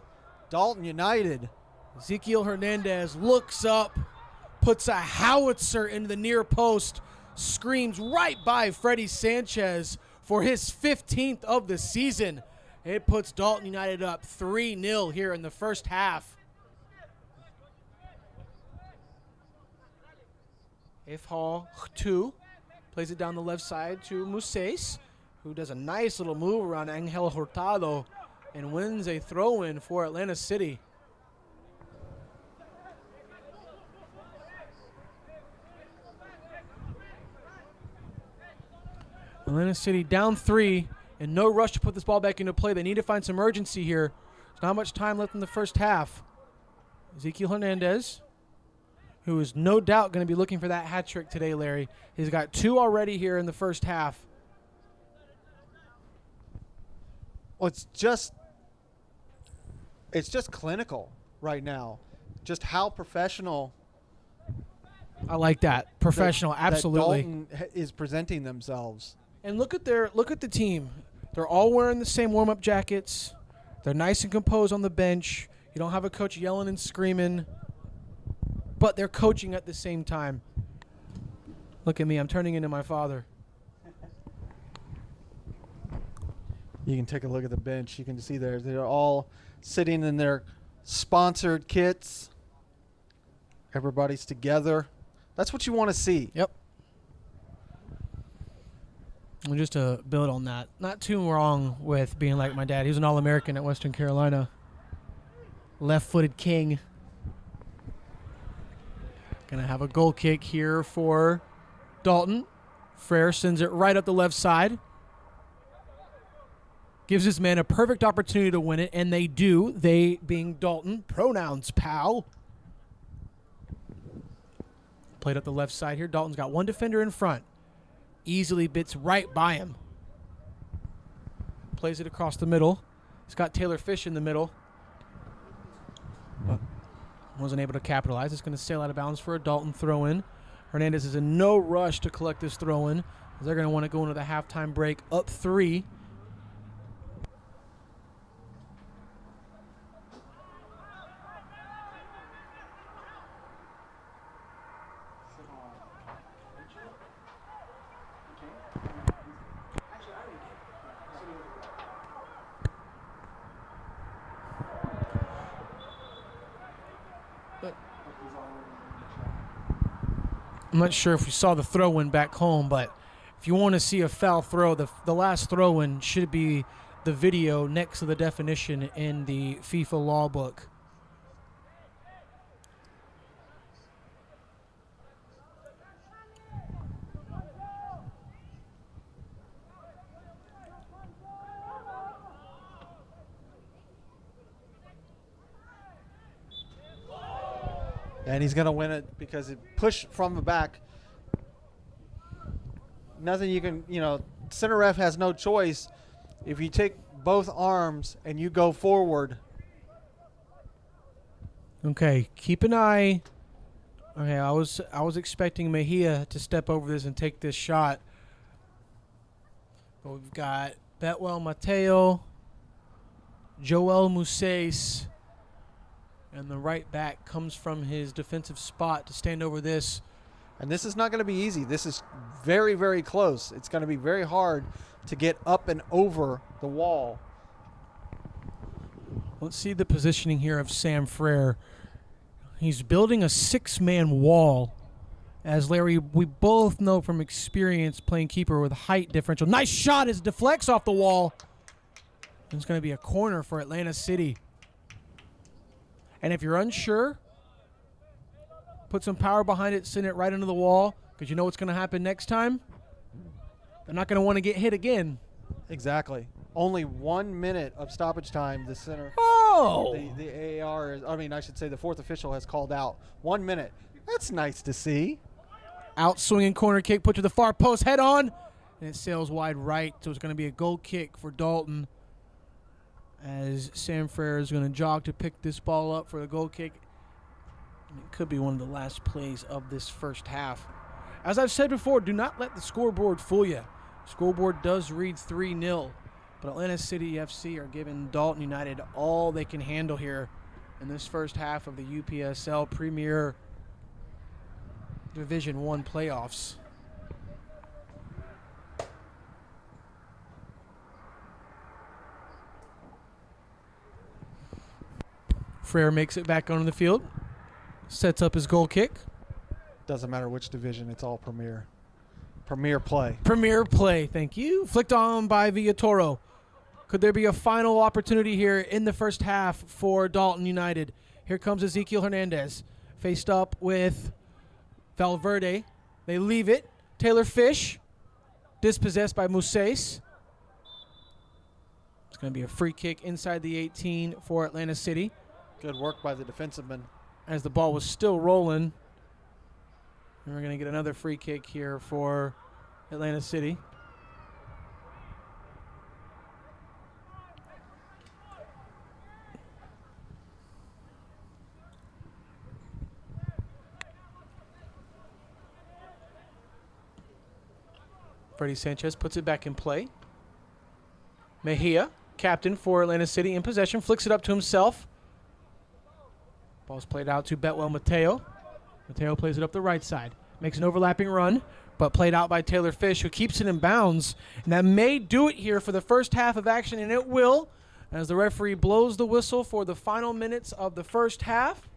Dalton United. Ezekiel Hernandez looks up, puts a howitzer into the near post, screams right by Freddie Sanchez for his 15th of the season. It puts Dalton United up 3-0 here in the first half. Ifhal 2 plays it down the left side to Mousses, who does a nice little move around Angel Hurtado and wins a throw-in for Atlanta City. Atlanta City down 3 and no rush to put this ball back into play. They need to find some urgency here. There's not much time left in the first half. Ezekiel Hernandez, who is no doubt going to be looking for that hat trick today, Larry. He's got 2 already here in the first half. Well, it's just clinical right now. Just how professional. I like that. Professional, absolutely. That Dalton is presenting themselves. And look at the team. They're all wearing the same warm-up jackets. They're nice and composed on the bench. You don't have a coach yelling and screaming, but they're coaching at the same time. Look at me. I'm turning into my father. You can take a look at the bench. You can see they're all sitting in their sponsored kits. Everybody's together. That's what you want to see. Yep. And just to build on that, not too wrong with being like my dad. He was an All-American at Western Carolina. Left-footed king. Gonna have a goal kick here for Dalton. Frere sends it right up the left side. Gives his man a perfect opportunity to win it, and they do. They being Dalton. Pronouns, pal. Played up the left side here. Dalton's got one defender in front. Easily bits right by him. Plays it across the middle. He's got Taylor Fish in the middle. Wasn't able to capitalize. It's going to sail out of bounds for a Dalton throw-in. Hernandez is in no rush to collect this throw-in. They're going to want to go into the halftime break up 3. I'm not sure if we saw the throw-in back home, but if you want to see a foul throw, the last throw-in should be the video next to the definition in the FIFA law book. And he's going to win it because it pushed from the back. Nothing you can, center ref has no choice. If you take both arms and you go forward. Okay, keep an eye. Okay, I was expecting Mejia to step over this and take this shot. But we've got Betwell Mateo, Joel Musace, and the right back comes from his defensive spot to stand over this. And this is not going to be easy. This is very, very close. It's going to be very hard to get up and over the wall. Let's see the positioning here of Sam Frere. He's building a 6-man wall. As Larry, we both know from experience playing keeper with height differential. Nice shot as it deflects off the wall. It's going to be a corner for Atlanta City. And if you're unsure, put some power behind it, send it right into the wall, because you know what's going to happen next time? They're not going to want to get hit again. Exactly. Only 1 minute of stoppage time. The center. Oh! The AAR is, I should say the fourth official has called out. 1 minute. That's nice to see. Out swinging corner kick, put to the far post, head on, and it sails wide right, so it's going to be a goal kick for Dalton. As Sam Frere is going to jog to pick this ball up for the goal kick. It could be one of the last plays of this first half. As I've said before, do not let the scoreboard fool you. The scoreboard does read 3-0, but Atlanta City FC are giving Dalton United all they can handle here in this first half of the UPSL Premier Division 1 playoffs. Frere makes it back onto the field. Sets up his goal kick. Doesn't matter which division, it's all Premier. Premier play. Premier play, thank you. Flicked on by Villatoro. Could there be a final opportunity here in the first half for Dalton United? Here comes Ezekiel Hernandez. Faced up with Valverde. They leave it. Taylor Fish. Dispossessed by Musace. It's going to be a free kick inside the 18 for Atlanta City. Good work by the defensive-man. As the ball was still rolling. And we're going to get another free kick here for Atlanta City. Freddie Sanchez puts it back in play. Mejia, captain for Atlanta City, in possession, flicks it up to himself. Ball's played out to Betwell Mateo. Mateo plays it up the right side. Makes an overlapping run, but played out by Taylor Fish, who keeps it in bounds. And that may do it here for the first half of action, and it will, as the referee blows the whistle for the final minutes of the first half.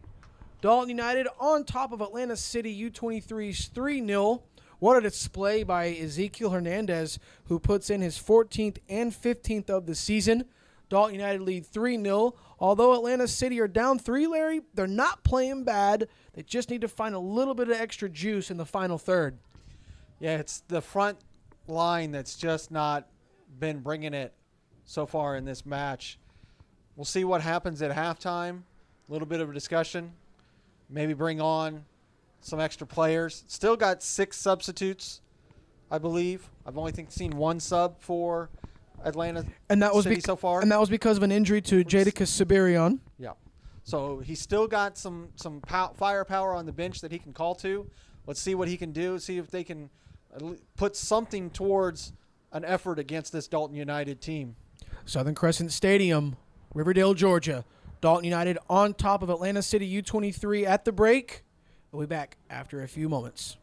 Dalton United on top of Atlanta City U23's 3-0. What a display by Ezekiel Hernandez, who puts in his 14th and 15th of the season. Dalton United lead 3-0. Although Atlanta City are down 3, Larry, they're not playing bad. They just need to find a little bit of extra juice in the final third. Yeah, it's the front line that's just not been bringing it so far in this match. We'll see what happens at halftime. A little bit of a discussion. Maybe bring on some extra players. Still got 6 substitutes, I believe. I've only seen 1 sub for Atlanta City so far. And that was because of an injury to Jadakiss Siberion. Yeah. So he's still got some firepower on the bench that he can call to. Let's see what he can do. See if they can put something towards an effort against this Dalton United team. Southern Crescent Stadium, Riverdale, Georgia. Dalton United on top of Atlanta City U23 at the break. We'll be back after a few moments.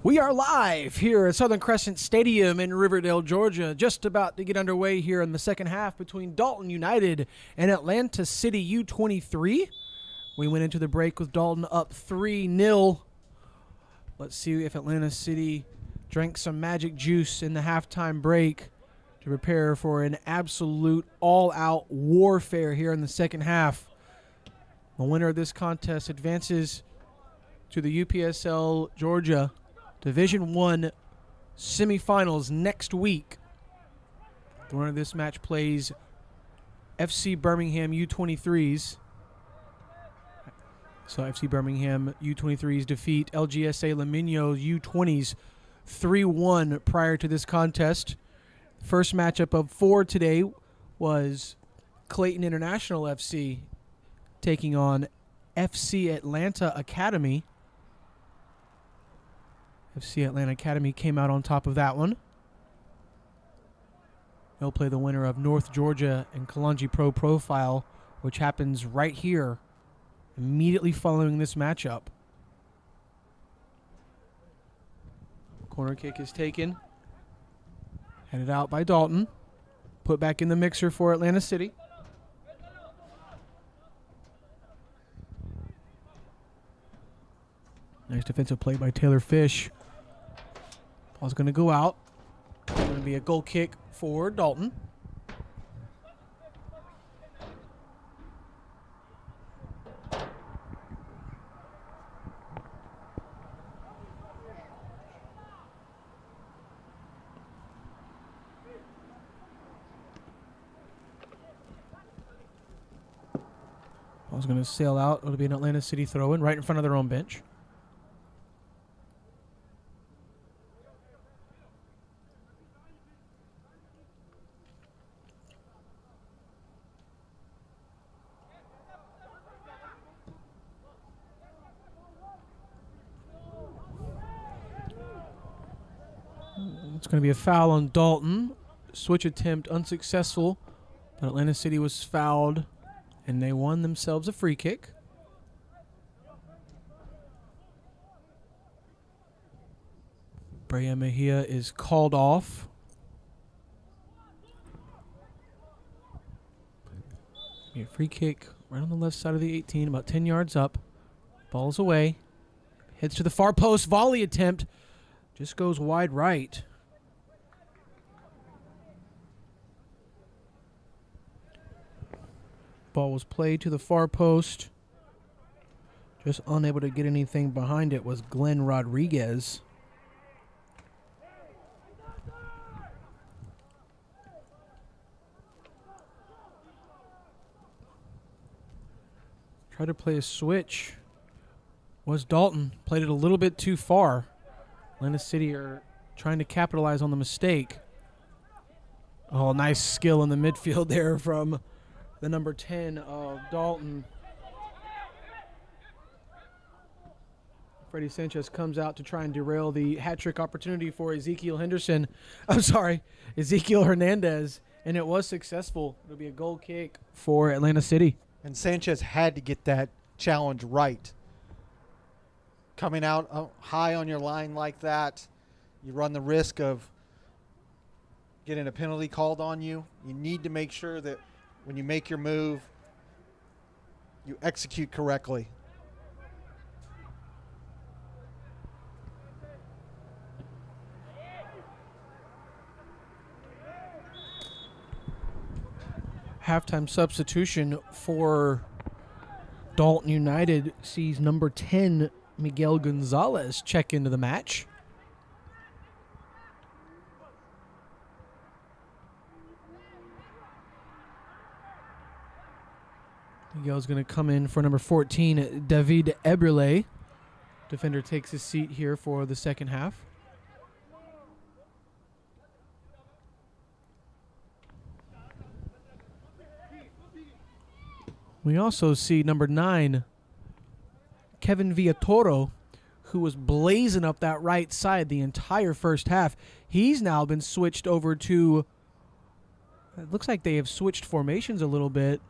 We are live here at Southern Crescent Stadium in Riverdale, Georgia. Just about to get underway here in the second half between Dalton United and Atlanta City U23. We went into the break with Dalton up 3-0. Let's see if Atlanta City drank some magic juice in the halftime break to prepare for an absolute all-out warfare here in the second half. The winner of this contest advances to the UPSL Georgia Division I semifinals next week. The winner of this match plays FC Birmingham U23s. So FC Birmingham U23s defeat LGSA Laminio U20s 3-1 prior to this contest. First matchup of 4 today was Clayton International FC taking on FC Atlanta Academy. FC Atlanta Academy came out on top of that one. They'll play the winner of North Georgia and Kalonji Pro Profile, which happens right here immediately following this matchup. Corner kick is taken. Headed out by Dalton. Put back in the mixer for Atlanta City. Nice defensive play by Taylor Fish. Ball's going to go out. It's going to be a goal kick for Dalton. Ball's going to sail out. It'll be an Atlanta City throw-in right in front of their own bench. It's going to be a foul on Dalton. Switch attempt unsuccessful, but Atlanta City was fouled, and they won themselves a free kick. Brea Mejia is called off. A free kick right on the left side of the 18, about 10 yards up. Ball's away. Heads to the far post. Volley attempt. Just goes wide right. Ball was played to the far post. Just unable to get anything behind it was Glenn Rodriguez. Tried to play a switch. Was Dalton. Played it a little bit too far. Atlanta City are trying to capitalize on the mistake. Oh, nice skill in the midfield there from the number 10 of Dalton. Freddie Sanchez comes out to try and derail the hat-trick opportunity for Ezekiel Hernandez, and it was successful. It'll be a goal kick for Atlanta City. And Sanchez had to get that challenge right. Coming out high on your line like that, you run the risk of getting a penalty called on you. You need to make sure that when you make your move, you execute correctly. Halftime substitution for Dalton United sees number 10, Miguel Gonzalez, check into the match. Miguel's going to come in for number 14, David Eberle. Defender takes his seat here for the second half. We also see number 9, Kevin Villatoro, who was blazing up that right side the entire first half. He's now been switched over to, it looks like they have switched formations a little bit.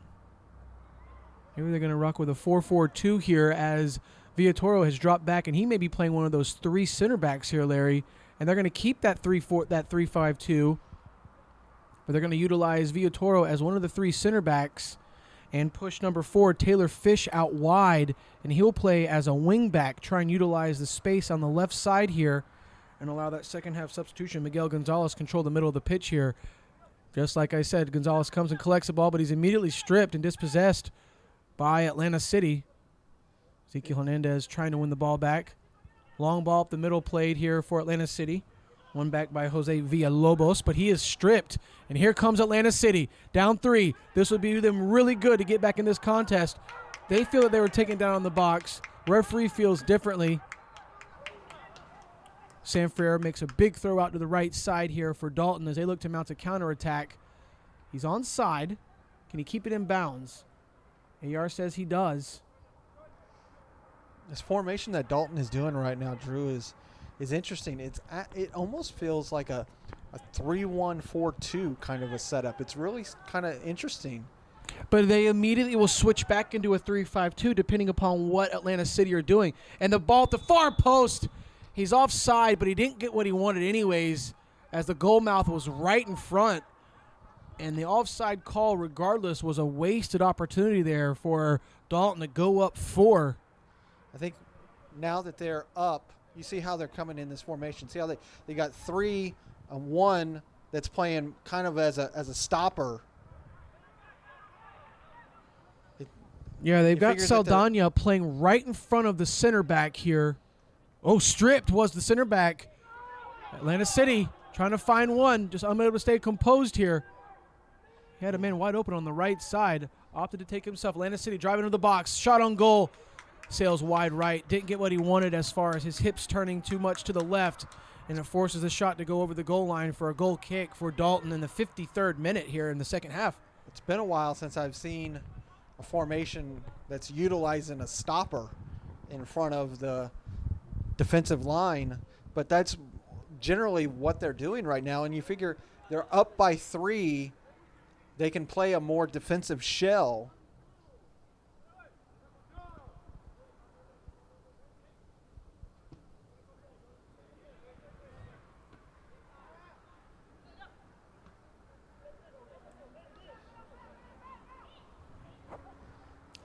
Maybe they're going to rock with a 4-4-2 here as Villatoro has dropped back, and he may be playing one of those 3 center backs here, Larry. And they're going to keep that 3-5-2. But they're going to utilize Villatoro as one of the 3 center backs and push number 4, Taylor Fish, out wide. And he'll play as a wing back, try and utilize the space on the left side here and allow that second half substitution. Miguel Gonzalez control the middle of the pitch here. Just like I said, Gonzalez comes and collects the ball, but he's immediately stripped and dispossessed by Atlanta City. Ezekiel Hernandez trying to win the ball back. Long ball up the middle played here for Atlanta City. One back by Jose Villalobos, but he is stripped. And here comes Atlanta City, down 3. This would be them really good to get back in this contest. They feel that they were taken down on the box. Referee feels differently. Sanfrere makes a big throw out to the right side here for Dalton as they look to mount a counterattack. He's onside. Can he keep it in bounds? AR says he does. This formation that Dalton is doing right now, Drew, is interesting. It almost feels like a 3-1-4-2 kind of a setup. It's really kind of interesting. But they immediately will switch back into a 3-5-2 depending upon what Atlanta City are doing. And the ball at the far post, he's offside, but he didn't get what he wanted anyways as the goal mouth was right in front. And the offside call, regardless, was a wasted opportunity there for Dalton to go up 4. I think now that they're up, you see how they're coming in this formation. See how they got 3 and 1 that's playing kind of as a stopper. Yeah, they've got Saldana playing right in front of the center back here. Oh, stripped was the center back. Atlanta City trying to find one, just unable to stay composed here. He had a man wide open on the right side. Opted to take himself. Atlanta City driving into the box. Shot on goal. Sails wide right. Didn't get what he wanted as far as his hips turning too much to the left. And it forces the shot to go over the goal line for a goal kick for Dalton in the 53rd minute here in the second half. It's been a while since I've seen a formation that's utilizing a stopper in front of the defensive line. But that's generally what they're doing right now. And you figure they're up by 3. They can play a more defensive shell.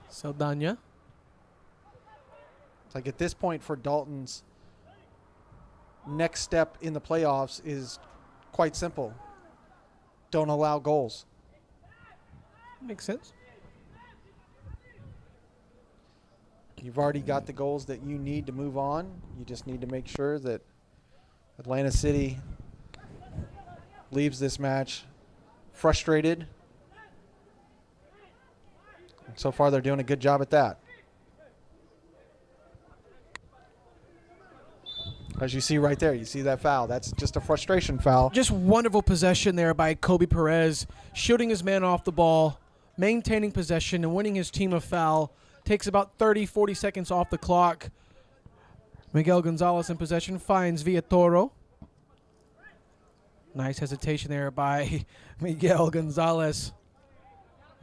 Saldana. Like at this point for Dalton's next step in the playoffs is quite simple. Don't allow goals. Makes sense. You've already got the goals that you need to move on. You just need to make sure that Atlanta City leaves this match frustrated. And so far, they're doing a good job at that. As you see right there, you see that foul. That's just a frustration foul. Just wonderful possession there by Kobe Perez, shooting his man off the ball, maintaining possession and winning his team a foul. Takes about 30, 40 seconds off the clock. Miguel Gonzalez in possession finds Villatoro. Nice hesitation there by Miguel Gonzalez.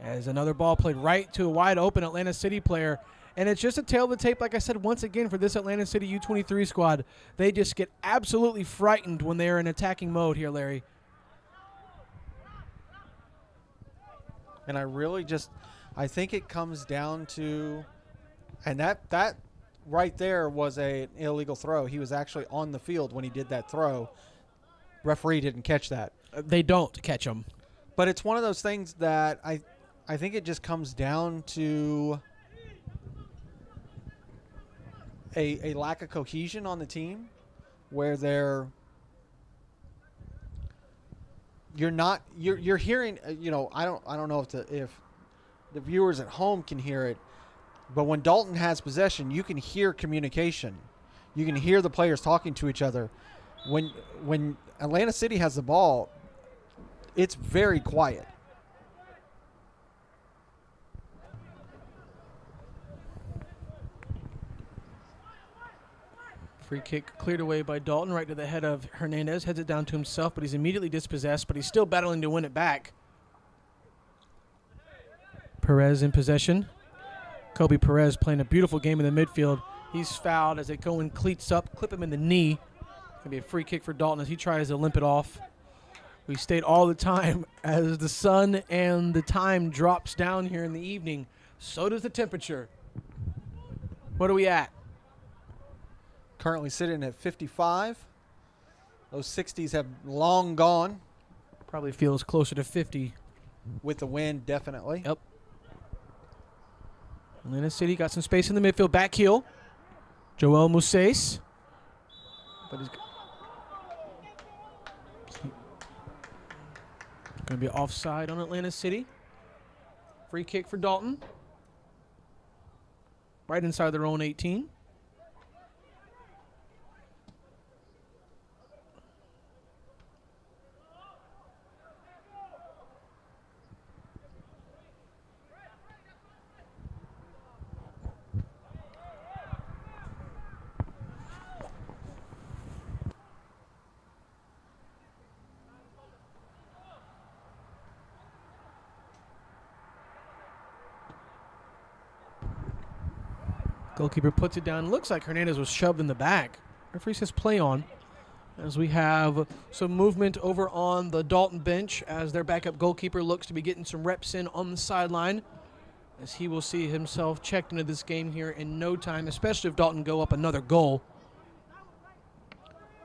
As another ball played right to a wide open Atlanta City player. And it's just a tail of the tape, like I said, once again for this Atlanta City U23 squad. They just get absolutely frightened when they're in attacking mode here, Larry. And I think it comes down to, and that right there was an illegal throw. He was actually on the field when he did that throw. Referee didn't catch that. They don't catch him. But it's one of those things that I think it just comes down to a lack of cohesion on the team, where you're hearing, I don't know if the viewers at home can hear it, but when Dalton has possession, you can hear communication. You can hear the players talking to each other. When Atlanta City has the ball, it's very quiet. Free kick cleared away by Dalton right to the head of Hernandez. Heads it down to himself, but he's immediately dispossessed, but he's still battling to win it back. Perez in possession. Kobe Perez playing a beautiful game in the midfield. He's fouled as they go in cleats up, clip him in the knee. Going to be a free kick for Dalton as he tries to limp it off. We state all the time, as the sun and the time drops down here in the evening, so does the temperature. What are we at? Currently sitting at 55. Those 60s have long gone. Probably feels closer to 50. With the wind, definitely. Yep. Atlanta City got some space in the midfield. Back heel. Joel Musace. But he's going to be offside on Atlanta City. Free kick for Dalton. Right inside their own 18. Goalkeeper puts it down. Looks like Hernandez was shoved in the back. Referee says play on. As we have some movement over on the Dalton bench as their backup goalkeeper looks to be getting some reps in on the sideline, as he will see himself checked into this game here in no time, especially if Dalton go up another goal.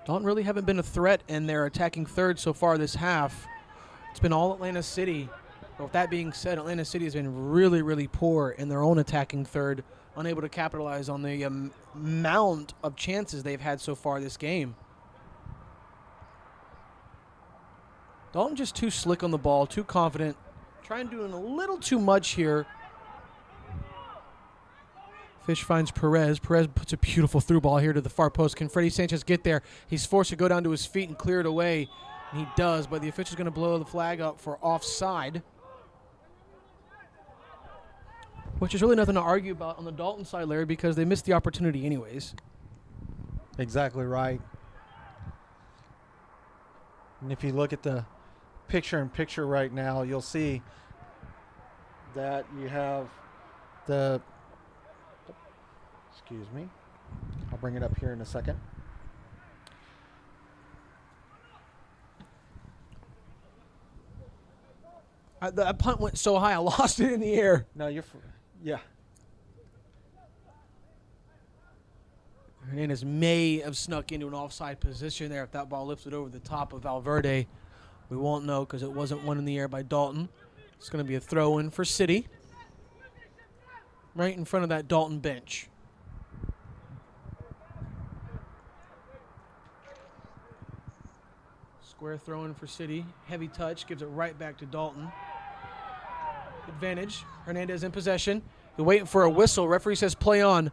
Dalton really haven't been a threat in their attacking third so far this half. It's been all Atlanta City. But with that being said, Atlanta City has been really, really poor in their own attacking third, unable to capitalize on the amount of chances they've had so far this game. Dalton just too slick on the ball, too confident, trying to do a little too much here. Fish finds Perez. Perez puts a beautiful through ball here to the far post. Can Freddie Sanchez get there? He's forced to go down to his feet and clear it away. And he does, but the official's going to blow the flag up for offside, which is really nothing to argue about on the Dalton side, Larry, because they missed the opportunity anyways. Exactly right. And if you look at the picture-in-picture right now, you'll see that you have the... Excuse me. I'll bring it up here in a second. That punt went so high, I lost it in the air. No, yeah. Hernandez may have snuck into an offside position there if that ball lifted over the top of Valverde. We won't know because it wasn't one in the air by Dalton. It's going to be a throw-in for City. Right in front of that Dalton bench. Square throw-in for City. Heavy touch, gives it right back to Dalton. Advantage. Hernandez in possession. They're waiting for a whistle. Referee says play on.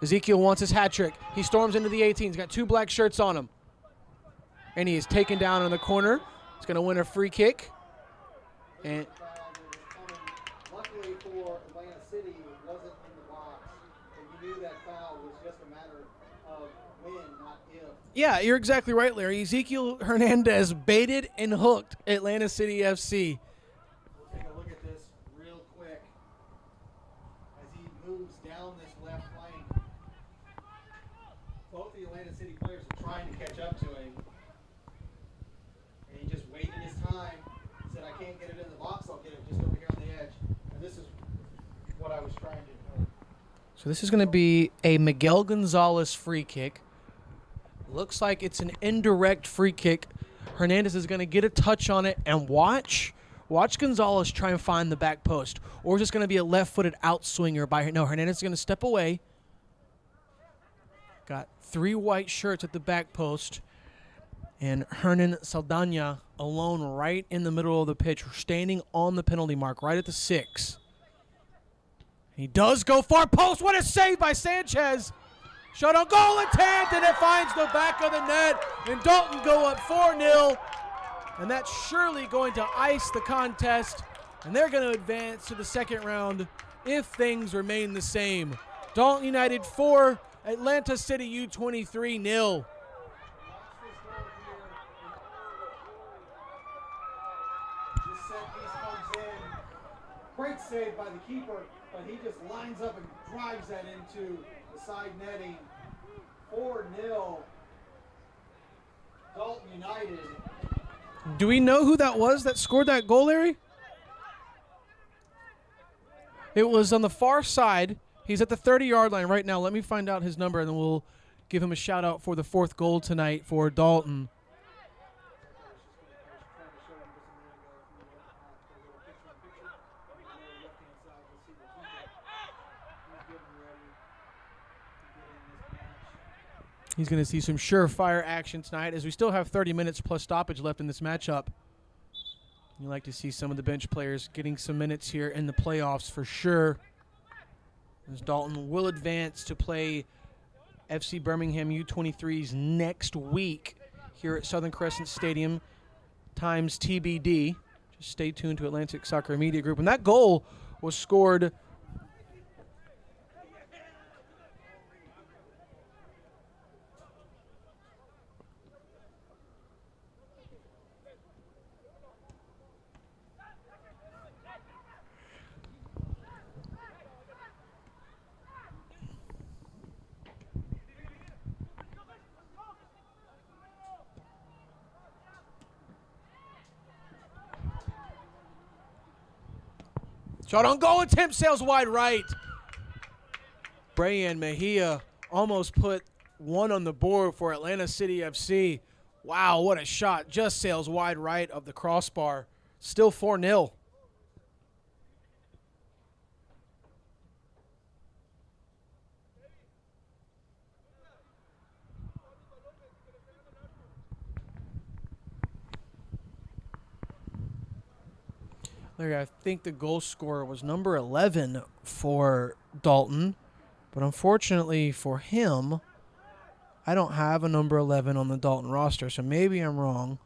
Ezekiel wants his hat trick. He storms into the 18. He's got two black shirts on him. And he is taken down in the corner. He's going to win a free kick. And luckily for Atlanta City, it wasn't in the box. And you knew that foul was just a matter of when, not if. yeah, you're exactly right, Larry. Ezekiel Hernandez baited and hooked Atlanta City FC. We'll take a look at this real quick as he moves down this left flank. Both the Atlanta City players are trying to catch up to him. And he just waited his time. He said, I can't get it in the box, I'll get it just over here on the edge. And this is what I was trying to do. So this is going to be a Miguel Gonzalez free kick. Looks like it's an indirect free kick. Hernandez is going to get a touch on it and watch Gonzalez try and find the back post. Or is this going to be a left-footed outswinger by no, Hernandez is going to step away. Got three white shirts at the back post. And Hernan Saldana alone right in the middle of the pitch, standing on the penalty mark, right at the 6. He does go far post. What a save by Sanchez. Shot on goal intent, and it finds the back of the net. And Dalton go up 4-0. And that's surely going to ice the contest. And they're going to advance to the second round if things remain the same. Dalton United 4, Atlanta City U23 0. This set piece comes in. Great save by the keeper, but he just lines up and drives that into the the side netting. 4-0. Dalton United. Do we know who that was that scored that goal, Larry? It was on the far side. He's at the 30-yard line right now. Let me find out his number, and then we'll give him a shout-out for the 4th goal tonight for Dalton. He's going to see some surefire action tonight as we still have 30 minutes plus stoppage left in this matchup. You like to see some of the bench players getting some minutes here in the playoffs for sure. As Dalton will advance to play FC Birmingham U23s next week here at Southern Crescent Stadium, times TBD. Just stay tuned to Atlantic Soccer Media Group. And that goal was scored shot on goal attempt, sails wide right. Brian Mejia almost put one on the board for Atlanta City FC. Wow, what a shot. Just sails wide right of the crossbar. Still 4-0. Larry, I think the goal scorer was number 11 for Dalton, but unfortunately for him, I don't have a number 11 on the Dalton roster, so maybe I'm wrong.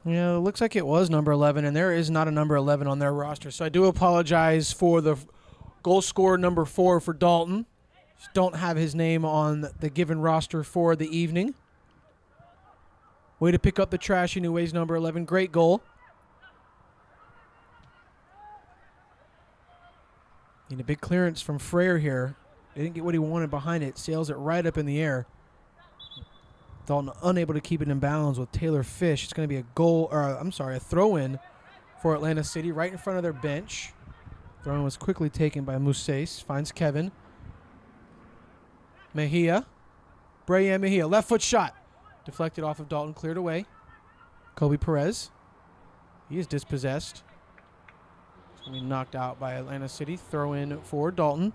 Yeah, it looks like it was number 11, and there is not a number 11 on their roster. So I do apologize for the goal scorer number 4 for Dalton. Just don't have his name on the given roster for the evening. Way to pick up the trash anyways, number 11. Great goal. Need a big clearance from Frere here. He didn't get what he wanted behind it. Sails it right up in the air. Dalton unable to keep it in bounds with Taylor Fish. It's going to be a throw-in for Atlanta City right in front of their bench. Throw-in was quickly taken by Musace. Finds Kevin. Mejia. Brian Mejia. Left foot shot. Deflected off of Dalton. Cleared away. Kobe Perez. He is dispossessed. It's going to be knocked out by Atlanta City. Throw-in for Dalton.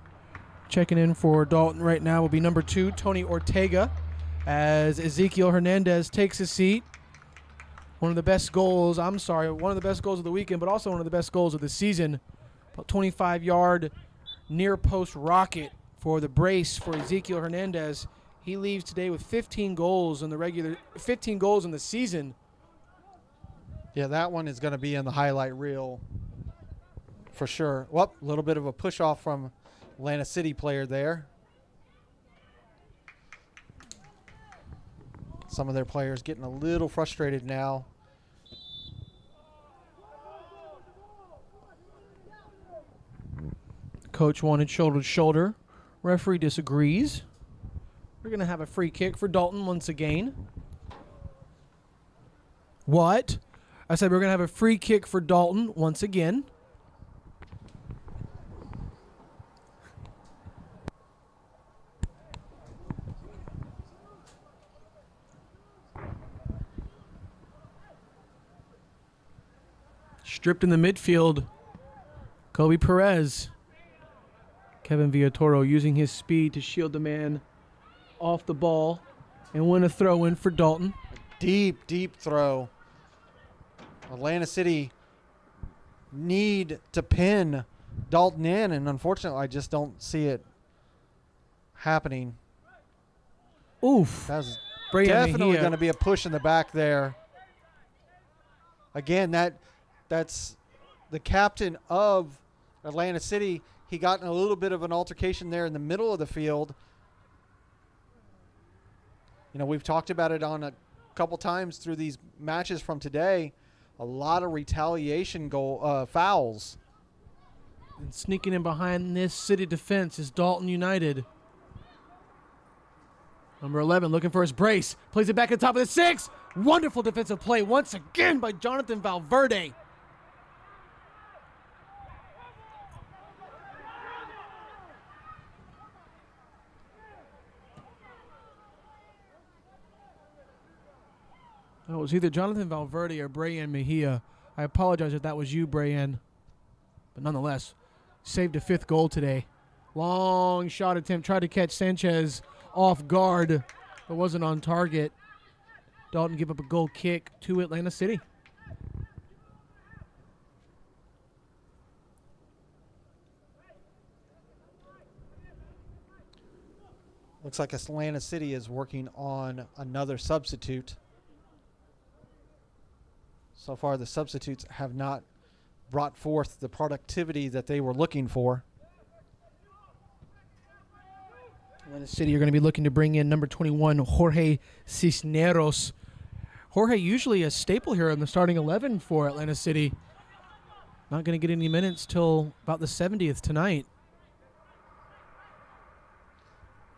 Checking in for Dalton right now will be number 2, Tony Ortega, as Ezekiel Hernandez takes his seat. One of the best goals of the weekend, but also one of the best goals of the season. About 25-yard near post rocket for the brace for Ezekiel Hernandez. He leaves today with 15 goals in the season. Yeah, that one is going to be in the highlight reel for sure. Well, a little bit of a push off from Atlanta City player there. Some of their players getting a little frustrated now. Coach wanted shoulder to shoulder. Referee disagrees. We're going to have a free kick for Dalton once again. What? I said we're going to have a free kick for Dalton once again. Stripped in the midfield. Kobe Perez. Kevin Villatoro using his speed to shield the man off the ball and win a throw-in for Dalton. Deep, deep throw. Atlanta City need to pin Dalton in, and unfortunately I just don't see it happening. Oof. That's Brian definitely Mejia. going to be a push in the back there. Again, that's the captain of Atlanta City, he got in a little bit of an altercation there in the middle of the field. You know, we've talked about it on a couple times through these matches from today. A lot of retaliation fouls. And sneaking in behind this City defense is Dalton United. Number 11 looking for his brace. Plays it back at the top of the 6. Wonderful defensive play once again by Jonathan Valverde. That was either Jonathan Valverde or Brian Mejia. I apologize if that was you, Brian. But nonetheless, saved a 5th goal today. Long shot attempt. Tried to catch Sanchez off guard, but wasn't on target. Dalton give up a goal kick to Atlanta City. Looks like Atlanta City is working on another substitute. So far, the substitutes have not brought forth the productivity that they were looking for. Atlanta City are going to be looking to bring in number 21, Jorge Cisneros. Jorge usually a staple here in the starting 11 for Atlanta City. Not going to get any minutes till about the 70th tonight,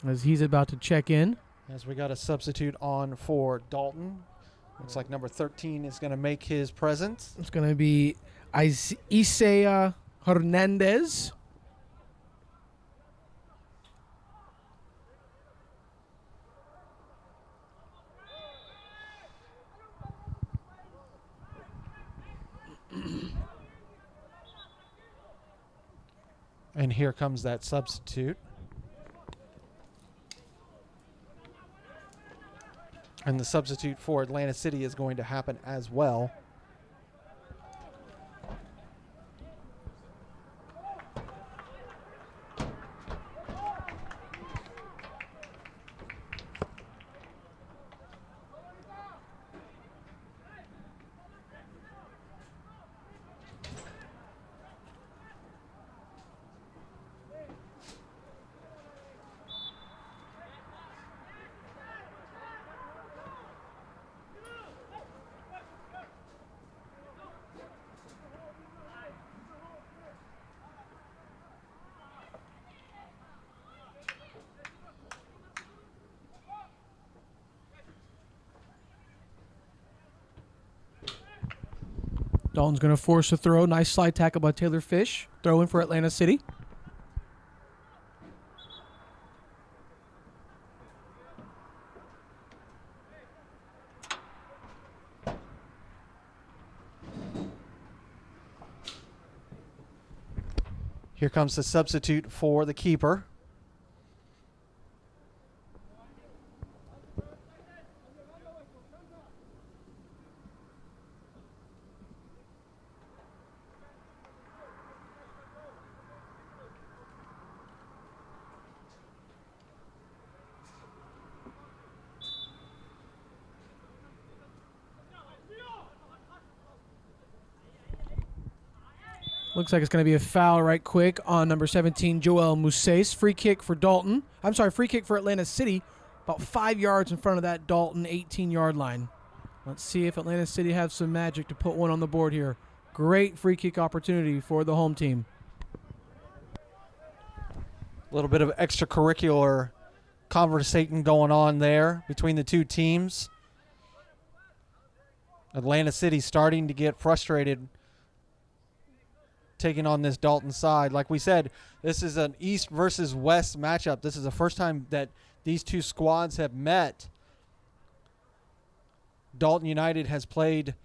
as he's about to check in. As we got a substitute on for Dalton. Looks like number 13 is going to make his presence. It's going to be Isaiah Hernandez. And here comes that substitute. And the substitute for Atlanta City is going to happen as well. Dalton's going to force a throw. Nice slide tackle by Taylor Fish. Throw in for Atlanta City. Here comes the substitute for the keeper. Looks like it's going to be a foul right quick on number 17, Joel Musace. Free kick for Dalton. I'm sorry, free kick for Atlanta City. About 5 yards in front of that Dalton 18-yard line. Let's see if Atlanta City have some magic to put one on the board here. Great free kick opportunity for the home team. A little bit of extracurricular conversation going on there between the two teams. Atlanta City starting to get frustrated taking on this Dalton side. Like we said, this is an East versus West matchup. This is the first time that these two squads have met. Dalton United has played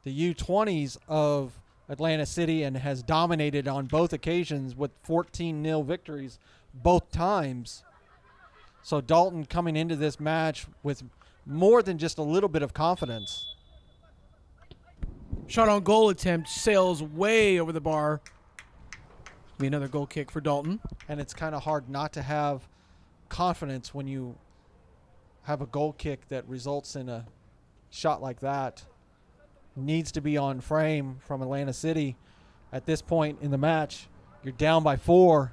the U20s of Atlanta City and has dominated on both occasions with 14-0 victories both times. So Dalton coming into this match with more than just a little bit of confidence. Shot on goal attempt sails way over the bar. Be another goal kick for Dalton. And it's kind of hard not to have confidence when you have a goal kick that results in a shot like that. needs to be on frame from Atlanta City at this point in the match. You're down by 4.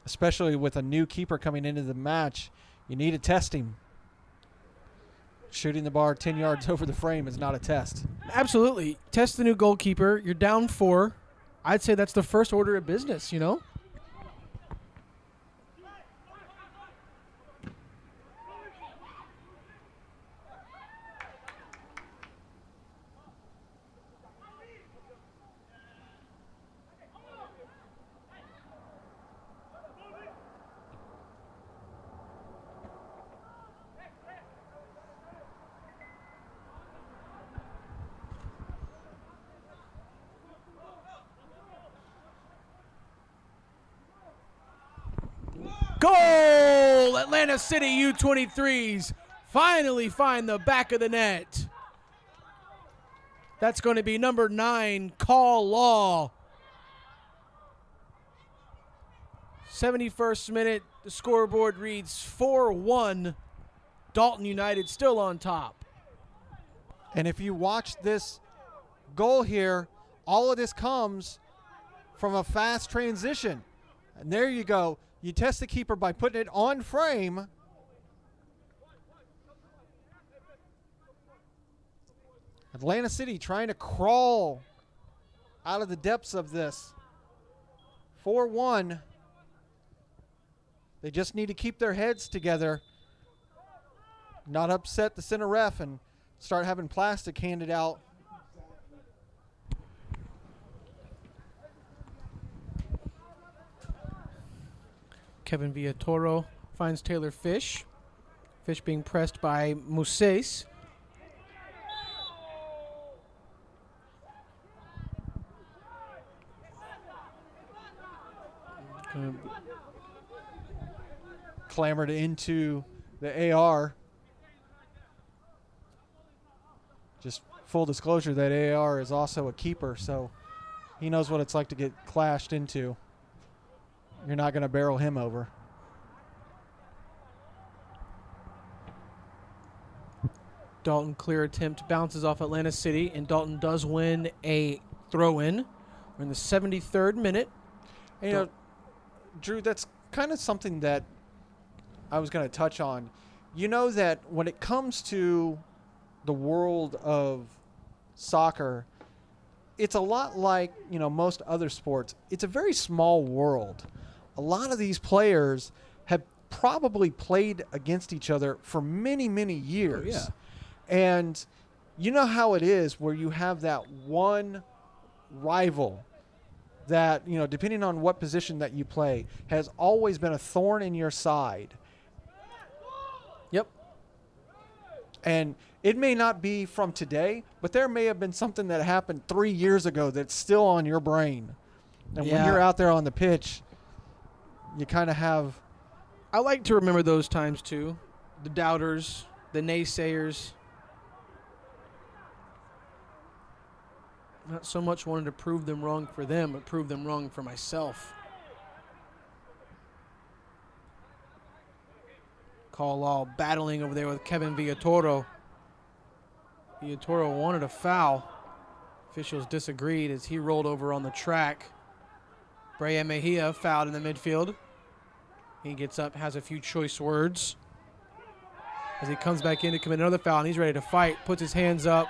Especially with a new keeper coming into the match, you need to test him. Shooting the bar 10 yards over the frame is not a test. Absolutely. Test the new goalkeeper. You're down 4. I'd say that's the first order of business, you know? Goal! Atlanta City U23s finally find the back of the net. That's going to be number 9, Call Law. 71st minute, the scoreboard reads 4-1. Dalton United still on top. And if you watch this goal here, all of this comes from a fast transition. And there you go. You test the keeper by putting it on frame. Atlanta City trying to crawl out of the depths of this. 4-1. They just need to keep their heads together, not upset the center ref, and start having plastic handed out. Kevin Villatoro finds Taylor Fish. Fish being pressed by Muses. Clambered into the AR. Just full disclosure, that AR is also a keeper, so he knows what it's like to get clashed into. You're not going to barrel him over. Dalton clear attempt bounces off Atlanta City, and Dalton does win a throw-in. We're in the 73rd minute. And, you know, Drew, that's kind of something that I was going to touch on. You know that when it comes to the world of soccer, it's a lot like, you know, most other sports. It's a very small world. A lot of these players have probably played against each other for many, many years. Oh, yeah. And you know how it is where you have that one rival that, you know, depending on what position that you play, has always been a thorn in your side. Yep. And it may not be from today, but there may have been something that happened 3 years ago that's still on your brain. And when you're out there on the pitch, you kind of have... I like to remember those times, too. The doubters, the naysayers. Not so much wanted to prove them wrong for them, but prove them wrong for myself. Call all battling over there with Kevin Villatoro. Villatoro wanted a foul. Officials disagreed as he rolled over on the track. Brian Mejia fouled in the midfield. He gets up, has a few choice words. As he comes back in to commit another foul, and he's ready to fight, puts his hands up.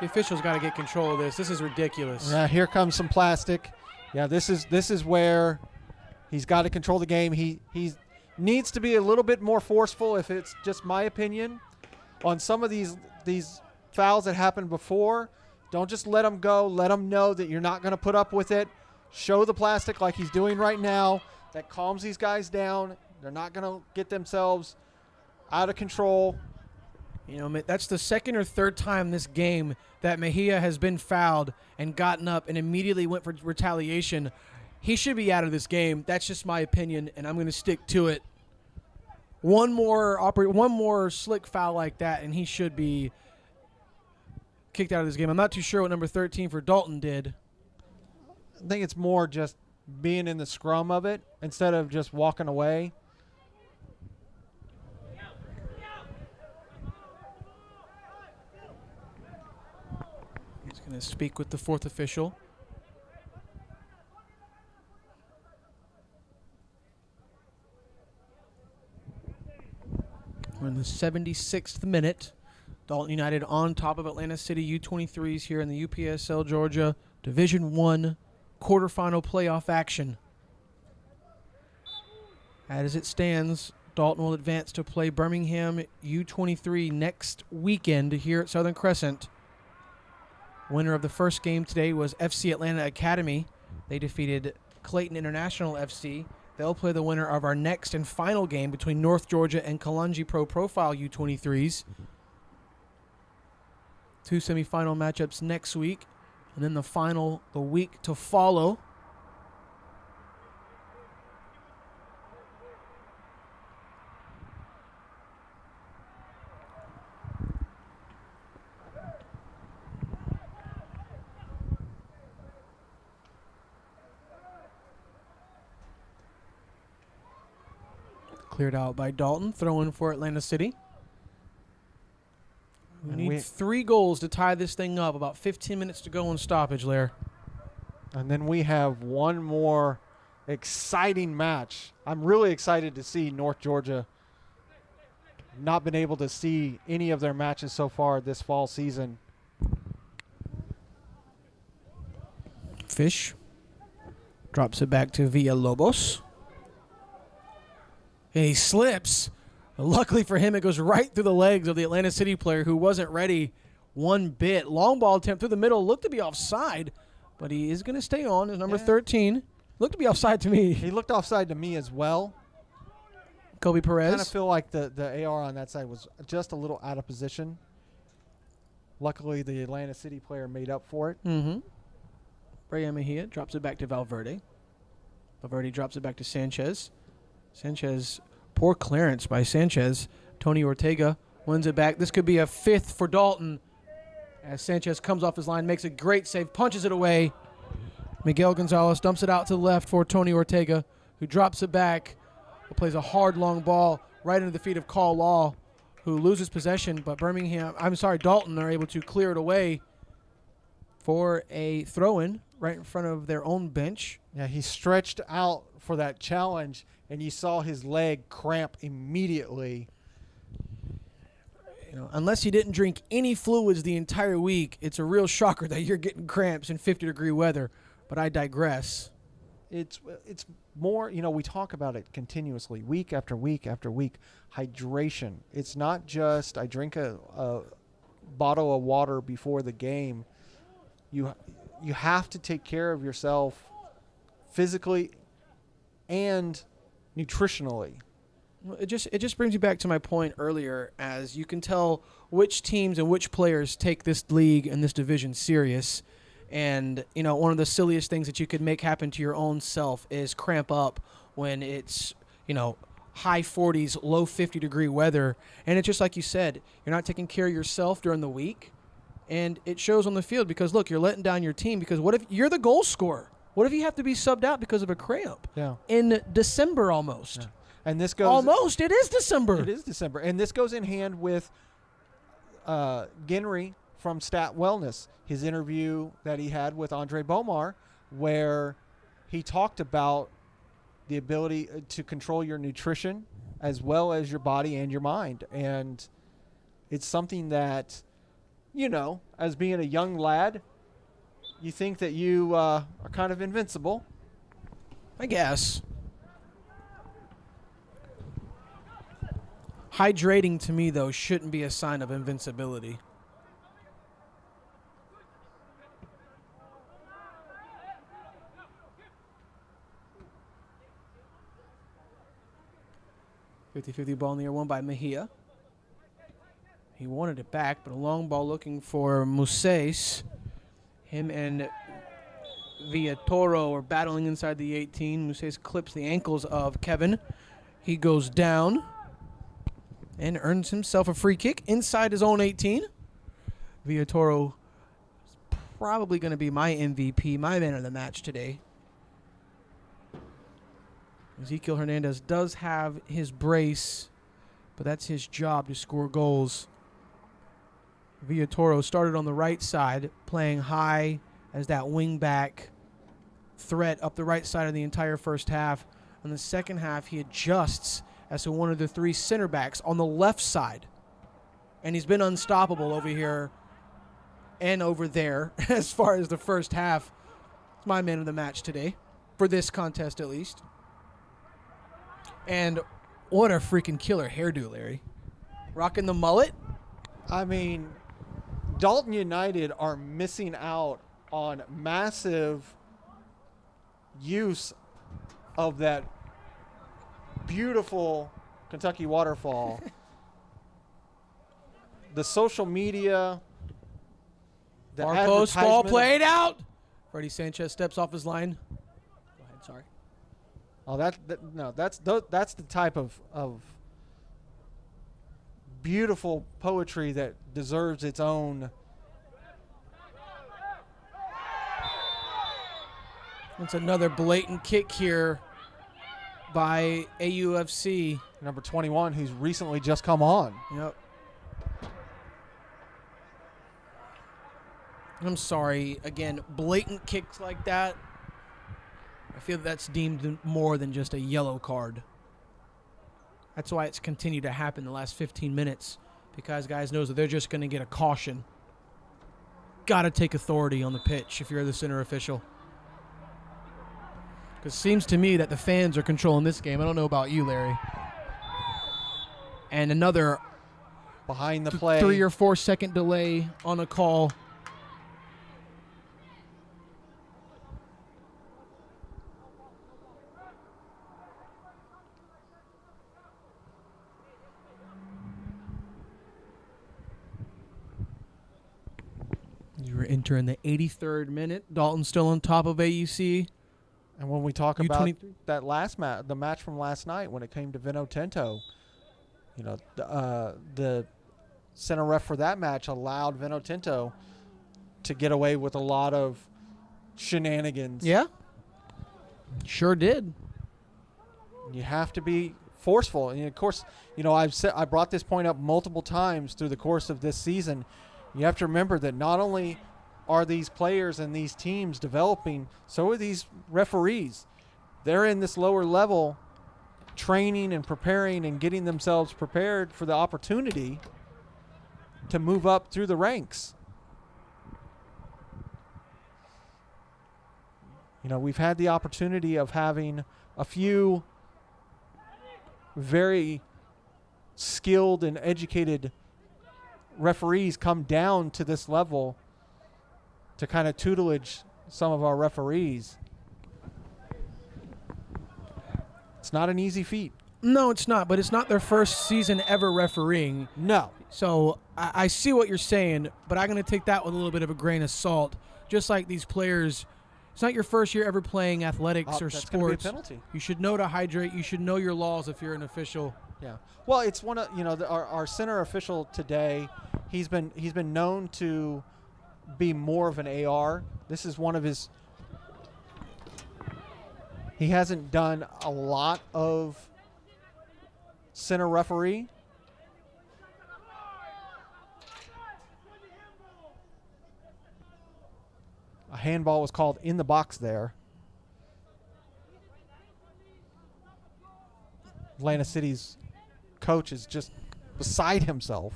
The officials got to get control of this. This is ridiculous. Yeah, here comes some plastic. Yeah, this is where he's got to control the game. He needs to be a little bit more forceful, if it's just my opinion, on some of these fouls that happened before. Don't just let them go. Let them know that you're not going to put up with it. Show the plastic like he's doing right now. That calms these guys down. They're not going to get themselves out of control. You know, that's the second or third time this game that Mejia has been fouled and gotten up and immediately went for retaliation. He should be out of this game. That's just my opinion, and I'm going to stick to it. One more slick foul like that, and he should be kicked out of this game. I'm not too sure what number 13 for Dalton did. I think it's more just being in the scrum of it instead of just walking away. Going to speak with the fourth official. We're in the 76th minute. Dalton United on top of Atlanta City U23s here in the UPSL Georgia Division I quarterfinal playoff action. As it stands, Dalton will advance to play Birmingham U23 next weekend here at Southern Crescent. Winner of the first game today was FC Atlanta Academy. They defeated Clayton International FC. They'll play the winner of our next and final game between North Georgia and Kalonji Pro Profile U23s. 2 semifinal matchups next week, and then the final the week to follow. Cleared out by Dalton, throw-in for Atlanta City. We need 3 goals to tie this thing up. About 15 minutes to go in stoppage, Lair. And then we have one more exciting match. I'm really excited to see North Georgia. Not been able to see any of their matches so far this fall season. Fish drops it back to Villalobos. And he slips. Luckily for him, it goes right through the legs of the Atlanta City player who wasn't ready one bit. Long ball attempt through the middle. Looked to be offside, but he is going to stay on as number 13. Looked to be offside to me. He looked offside to me as well. Kobe Perez. I kind of feel like the AR on that side was just a little out of position. Luckily, the Atlanta City player made up for it. Mm-hmm. Brea Mejia drops it back to Valverde. Valverde drops it back to Sanchez. Sanchez, poor clearance by Sanchez. Tony Ortega wins it back. This could be a 5th for Dalton as Sanchez comes off his line, makes a great save, punches it away. Miguel Gonzalez dumps it out to the left for Tony Ortega, who drops it back. He plays a hard, long ball right into the feet of Call Law, who loses possession, but Dalton are able to clear it away for a throw-in right in front of their own bench. Yeah, he stretched out for that challenge, and you saw his leg cramp immediately. You know, unless you didn't drink any fluids the entire week, it's a real shocker that you're getting cramps in 50-degree weather. But I digress. It's more, we talk about it continuously, week after week after week. Hydration. It's not just I drink a bottle of water before the game. You have to take care of yourself physically and nutritionally. It just brings you back to my point earlier, as you can tell which teams and which players take this league and this division serious. And, one of the silliest things that you could make happen to your own self is cramp up when it's, high 40s, low 50-degree weather. And it's just like you said, you're not taking care of yourself during the week. And it shows on the field because, look, you're letting down your team because what if you're the goal scorer? What if you have to be subbed out because of a cramp? Yeah. In December almost. Yeah. And this goes almost. It is December. It is December. And this goes in hand with Genry from Stout Wellness, his interview that he had with Andre Bomar, where he talked about the ability to control your nutrition as well as your body and your mind. And it's something that, as being a young lad, you think that you are kind of invincible. I guess. Hydrating to me, though, shouldn't be a sign of invincibility. .50-50 ball in the air, won by Mejia. He wanted it back, but a long ball looking for Muses. Him and Villatoro are battling inside the 18. Muses clips the ankles of Kevin. He goes down and earns himself a free kick inside his own 18. Villatoro is probably going to be my MVP, my man of the match today. Ezekiel Hernandez does have his brace, but that's his job to score goals. Villatoro started on the right side, playing high as that wing back threat up the right side of the entire first half. In the second half, he adjusts as to one of the 3 center backs on the left side. And he's been unstoppable over here and over there as far as the first half. It's my man of the match today, for this contest at least. And what a freaking killer hairdo, Larry. Rocking the mullet. I mean, Dalton United are missing out on massive use of that beautiful Kentucky waterfall. The social media, the Far post ball advertisement. played out. Freddie Sanchez steps off his line. Go ahead, sorry. Oh, that's the type of beautiful poetry that deserves its own. It's another blatant kick here by AUFC. Number 21, who's recently just come on. Yep. I'm sorry. Again, blatant kicks like that, I feel that's deemed more than just a yellow card. That's why it's continued to happen the last 15 minutes, because guys knows that they're just going to get a caution. Got to take authority on the pitch if you're the center official. Because it seems to me that the fans are controlling this game. I don't know about you, Larry. And another Behind the play. 3 or 4 second delay on a call. You were entering the 83rd minute. Dalton still on top of AUC. And when we talk about U23. that last match, the match from last night, when it came to Vinotento, you know, the center ref for that match allowed Vinotento to get away with a lot of shenanigans. Yeah. Sure did. You have to be forceful. And of course, you know, I brought this point up multiple times through the course of this season. You have to remember that not only are these players and these teams developing, so are these referees. They're in this lower level training and preparing and getting themselves prepared for the opportunity to move up through the ranks. You know, we've had the opportunity of having a few very skilled and educated referees come down to this level to kind of tutelage some of our referees. It's not an easy feat. No, it's not, but it's not their first season ever refereeing. No. So I see what you're saying, but I'm going to take that with a little bit of a grain of salt. Just like these players, it's not your first year ever playing athletics or that's sports. gonna be a penalty. You should know to hydrate. You should know your laws if you're an official. Yeah. Well, it's one of, you know, our center official today, he's been known to be more of an AR. This is one of his. He hasn't done a lot of center referee. A handball was called in the box there. Atlanta City's coach is just beside himself.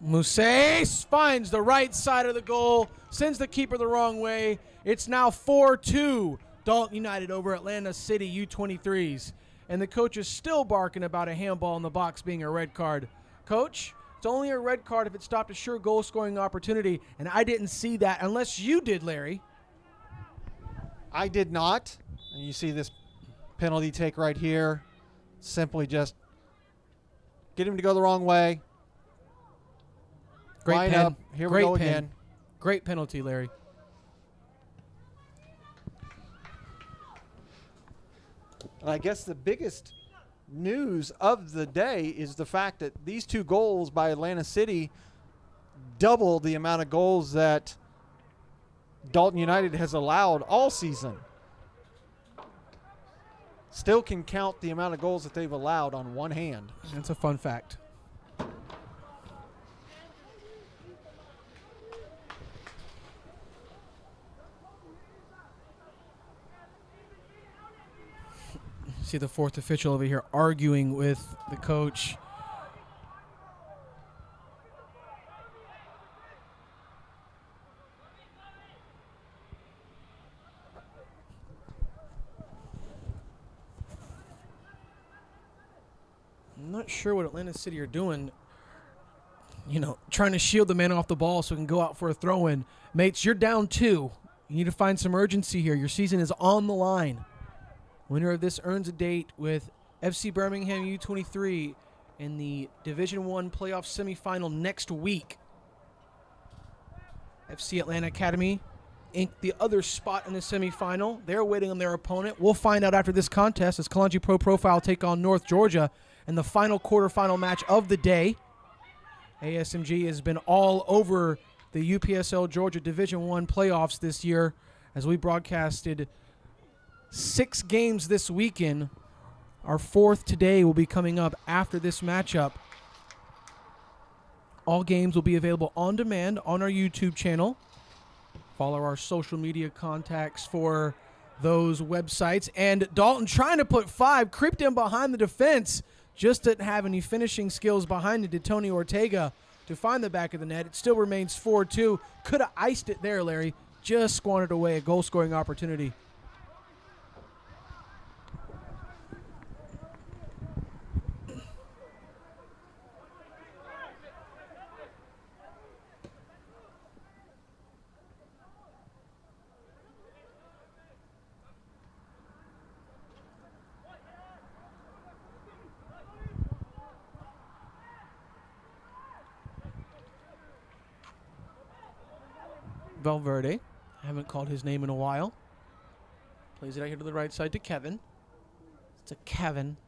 Mousset finds the right side of the goal, sends the keeper the wrong way. It's now 4-2 Dalton United over Atlanta City U23s. And the coach is still barking about a handball in the box being a red card. Coach, it's only a red card if it stopped a sure goal-scoring opportunity, and I didn't see that unless you did, Larry. I did not. And you see this penalty take right here. Simply just get him to go the wrong way. Great Line pen. up. Here Great we go pen. again. Great penalty, Larry. And I guess the biggest news of the day is the fact that these 2 goals by Atlanta City double the amount of goals that Dalton United has allowed all season. Still can count the amount of goals that they've allowed on one hand. That's a fun fact. See the fourth official over here arguing with the coach. I'm not sure what Atlanta City are doing. You know, trying to shield the man off the ball so he can go out for a throw-in. Mates, you're down 2. You need to find some urgency here. Your season is on the line. Winner of this earns a date with FC Birmingham U23 in the Division I playoff semifinal next week. FC Atlanta Academy inked the other spot in the semifinal. They're waiting on their opponent. We'll find out after this contest as Kalanji Pro Profile take on North Georgia in the final quarterfinal match of the day. ASMG has been all over the UPSL Georgia Division I playoffs this year as we broadcasted 6 games this weekend. Our 4th today will be coming up after this matchup. All games will be available on demand on our YouTube channel. Follow our social media contacts for those websites. And Dalton trying to put 5, creeped in behind the defense. Just didn't have any finishing skills behind it. Did Tony Ortega to find the back of the net. It still remains 4-2. Could have iced it there, Larry. Just squandered away a goal-scoring opportunity. Valverde. I haven't called his name in a while. Plays it out here to the right side to Kevin. It's a Kevin.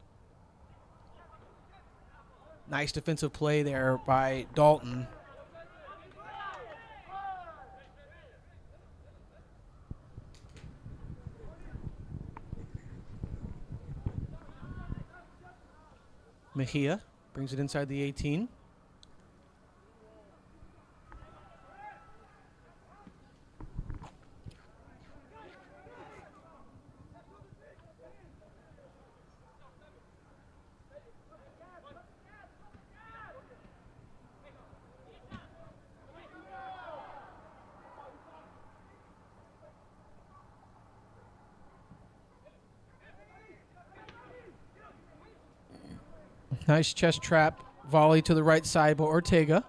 Nice defensive play there by Dalton. Mejia brings it inside the 18. Nice chest trap volley to the right side by Ortega.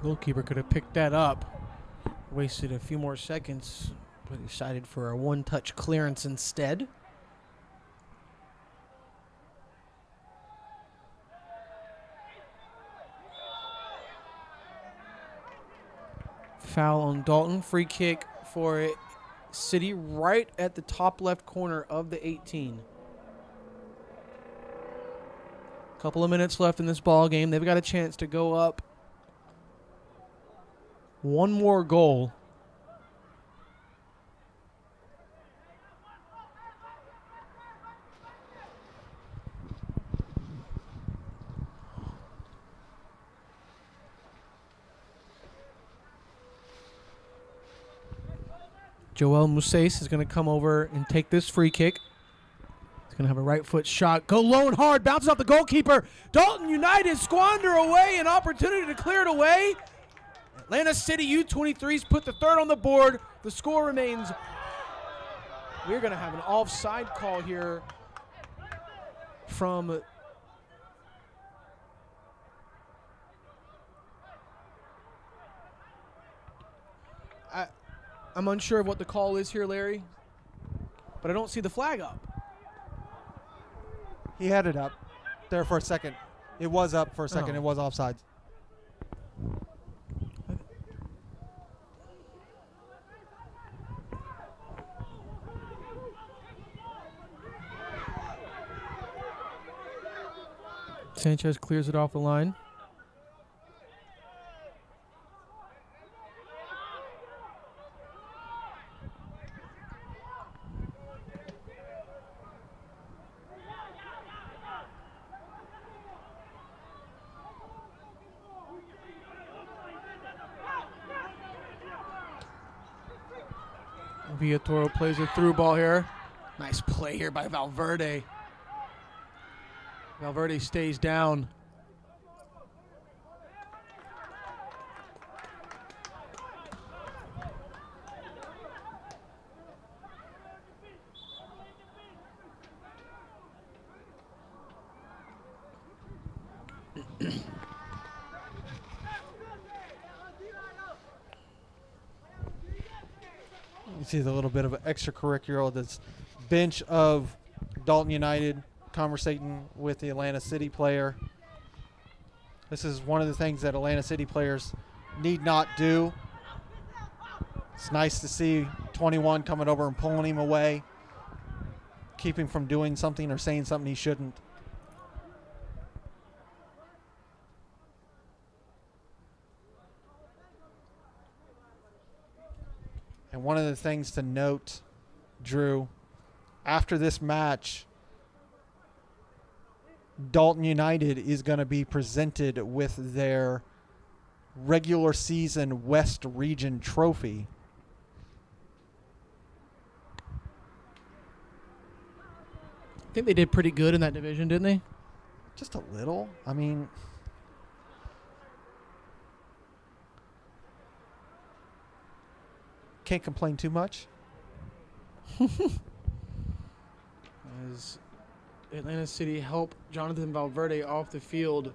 Goalkeeper could have picked that up. Wasted a few more seconds. But decided for a one-touch clearance instead. Foul on Dalton. Free kick for City right at the top left corner of the 18. Couple of minutes left in this ball game. They've got a chance to go up one more goal. Joel Musace is going to come over and take this free kick. He's going to have a right foot shot. Go low and hard. Bounces off the goalkeeper. Dalton United squander away an opportunity to clear it away. Atlanta City U23s put the 3rd on the board. The score remains. We're going to have an offside call here from I'm unsure of what the call is here, Larry, but I don't see the flag up. He had it up there for a second. It was up for a second. Oh. It was offside. Sanchez clears it off the line. Villatoro plays a through ball here. Nice play here by Valverde. Valverde stays down. You see the little bit of extracurricular, this bench of Dalton United conversating with the Atlanta City player. This is one of the things that Atlanta City players need not do. It's nice to see 21 coming over and pulling him away, keep him from doing something or saying something he shouldn't. And one of the things to note, Drew, after this match, Dalton United is going to be presented with their regular season West Region trophy. I think they did pretty good in that division, didn't they? Just a little. I mean, can't complain too much. As Atlanta City help Jonathan Valverde off the field.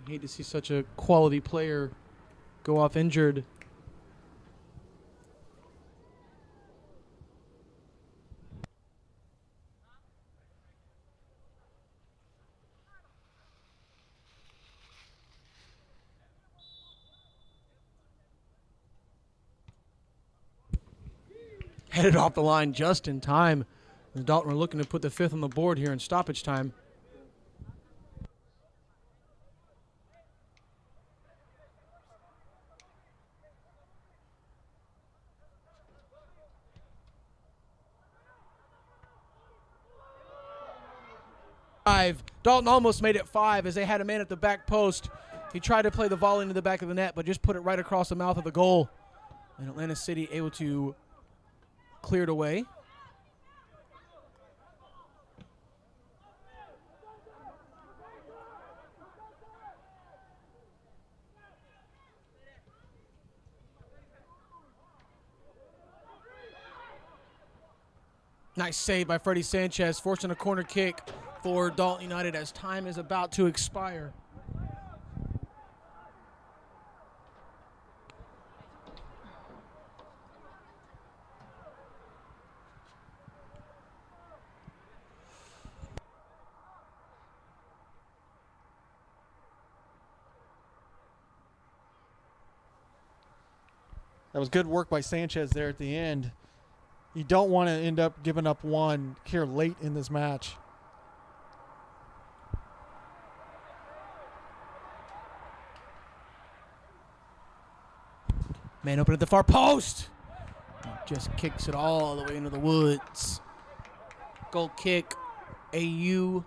I hate to see such a quality player go off injured. Headed off the line just in time. The Dalton are looking to put the fifth on the board here in stoppage time. Dalton almost made it 5 as they had a man at the back post. He tried to play the volley into the back of the net, but just put it right across the mouth of the goal. And Atlanta City able to clear it away. Nice save by Freddie Sanchez, forcing a corner kick for Dalton United as time is about to expire. That was good work by Sanchez there at the end. You don't want to end up giving up one here late in this match. Man open at the far post. Just kicks it all the way into the woods. Goal kick, AU.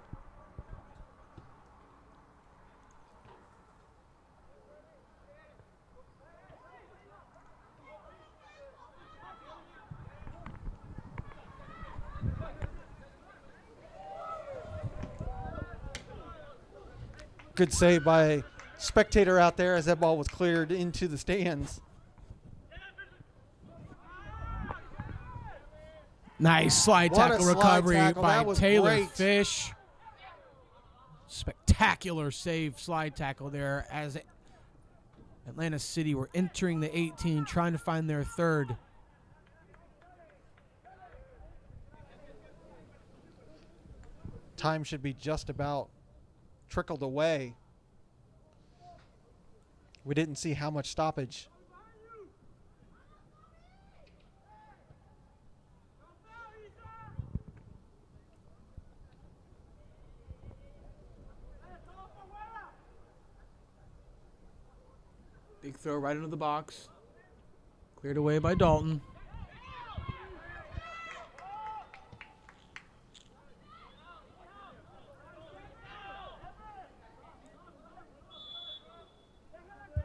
Good save by a spectator out there as that ball was cleared into the stands. Nice slide tackle recovery by Taylor great. Fish. Spectacular save slide tackle there as Atlanta City were entering the 18, trying to find their third. Time should be just about trickled away. We didn't see how much stoppage. Big throw right into the box. Cleared away by Dalton.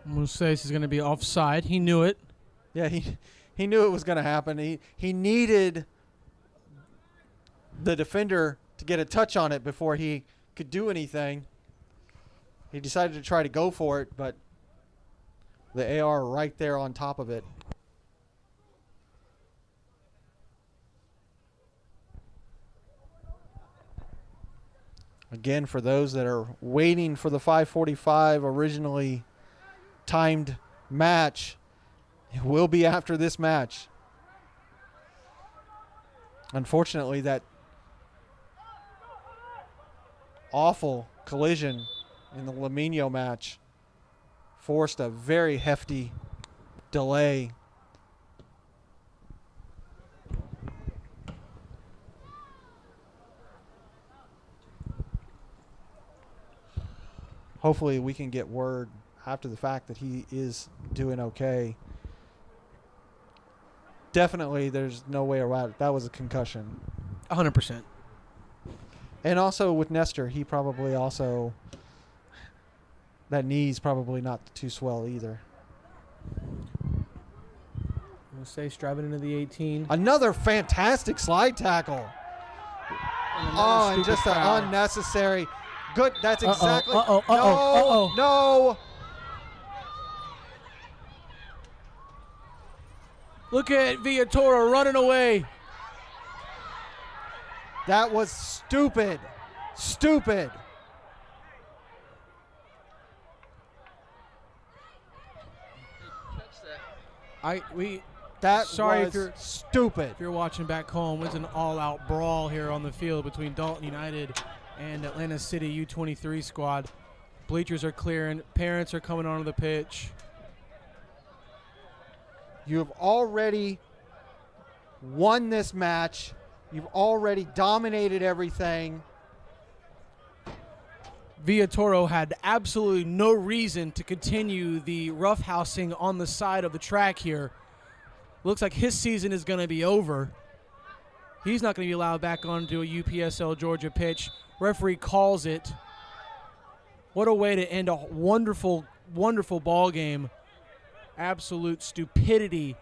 Moises is going to be offside. He knew it. Yeah, he knew it was going to happen. He needed the defender to get a touch on it before he could do anything. He decided to try to go for it, but the AR right there on top of it. Again, for those that are waiting for the 5:45 originally timed match, it will be after this match. Unfortunately, that awful collision in the Lamino match forced a very hefty delay. Hopefully we can get word after the fact that he is doing okay. Definitely there's no way around it. That was a concussion. 100%. And also with Nestor, he probably also, that knee's probably not too swell either. I'm going to say striving into the 18. Another fantastic slide tackle. And just an unnecessary. Good. That's exactly. No. Look at Villatoro running away. That was stupid. Stupid. That Sorry was if you're stupid. If you're watching back home, it's an all-out brawl here on the field between Dalton United and Atlanta City U23 squad. Bleachers are clearing. Parents are coming onto the pitch. You have already won this match. You've already dominated everything. Villatoro had absolutely no reason to continue the roughhousing on the side of the track here. Looks like his season is going to be over. He's not going to be allowed back onto a UPSL Georgia pitch. Referee calls it. What a way to end a wonderful, wonderful ball game. Absolute stupidity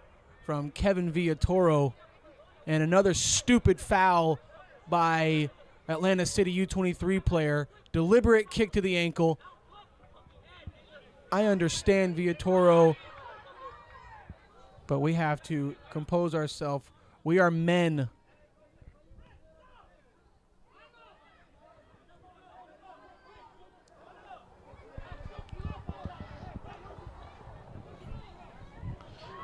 from Kevin Villatoro. And another stupid foul by Atlanta City U23 player. Deliberate kick to the ankle. I understand Villatoro, but we have to compose ourselves. We are men.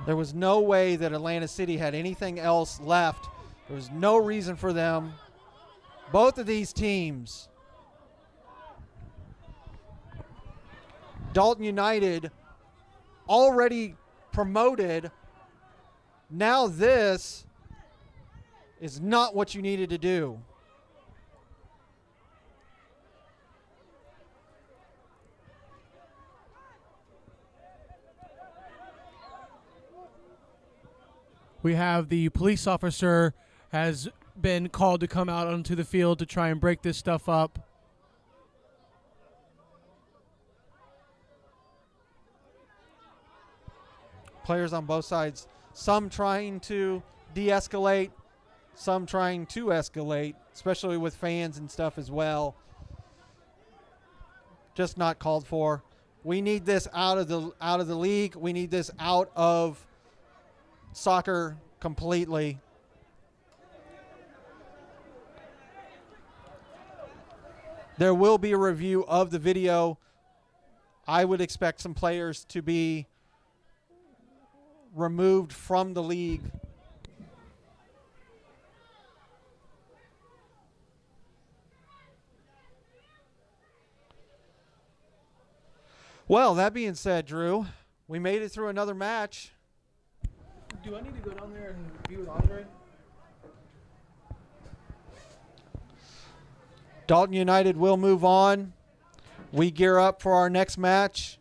There was no way that Atlanta City had anything else left. There was no reason for them. Both of these teams, Dalton United, already promoted. Now this is not what you needed to do. We have the police officer has been called to come out onto the field to try and break this stuff up. Players on both sides, some trying to de-escalate, some trying to escalate, especially with fans and stuff as well. Just not called for. We need this out of the league. We need this out of soccer completely. There will be a review of the video. I would expect some players to be removed from the league. Well, that being said, Drew, we made it through another match. Do I need to go down there and be with Andre? Dalton United will move on. We gear up for our next match.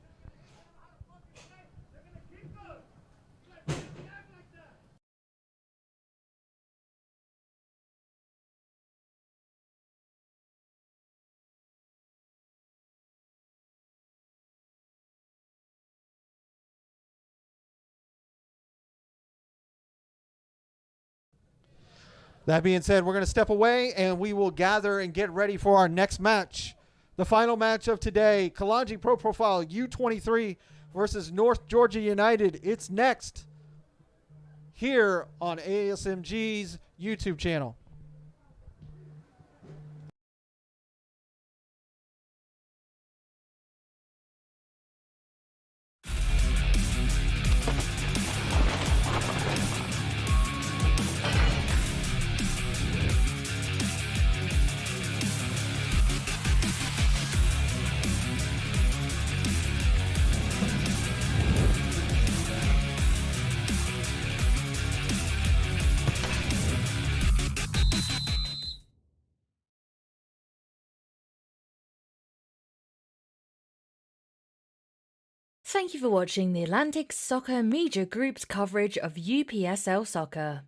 That being said, we're going to step away and we will gather and get ready for our next match. The final match of today, Kalanji Pro Profile U23 versus North Georgia United. It's next here on ASMG's YouTube channel. Thank you for watching the Atlantic Soccer Media Group's coverage of UPSL soccer.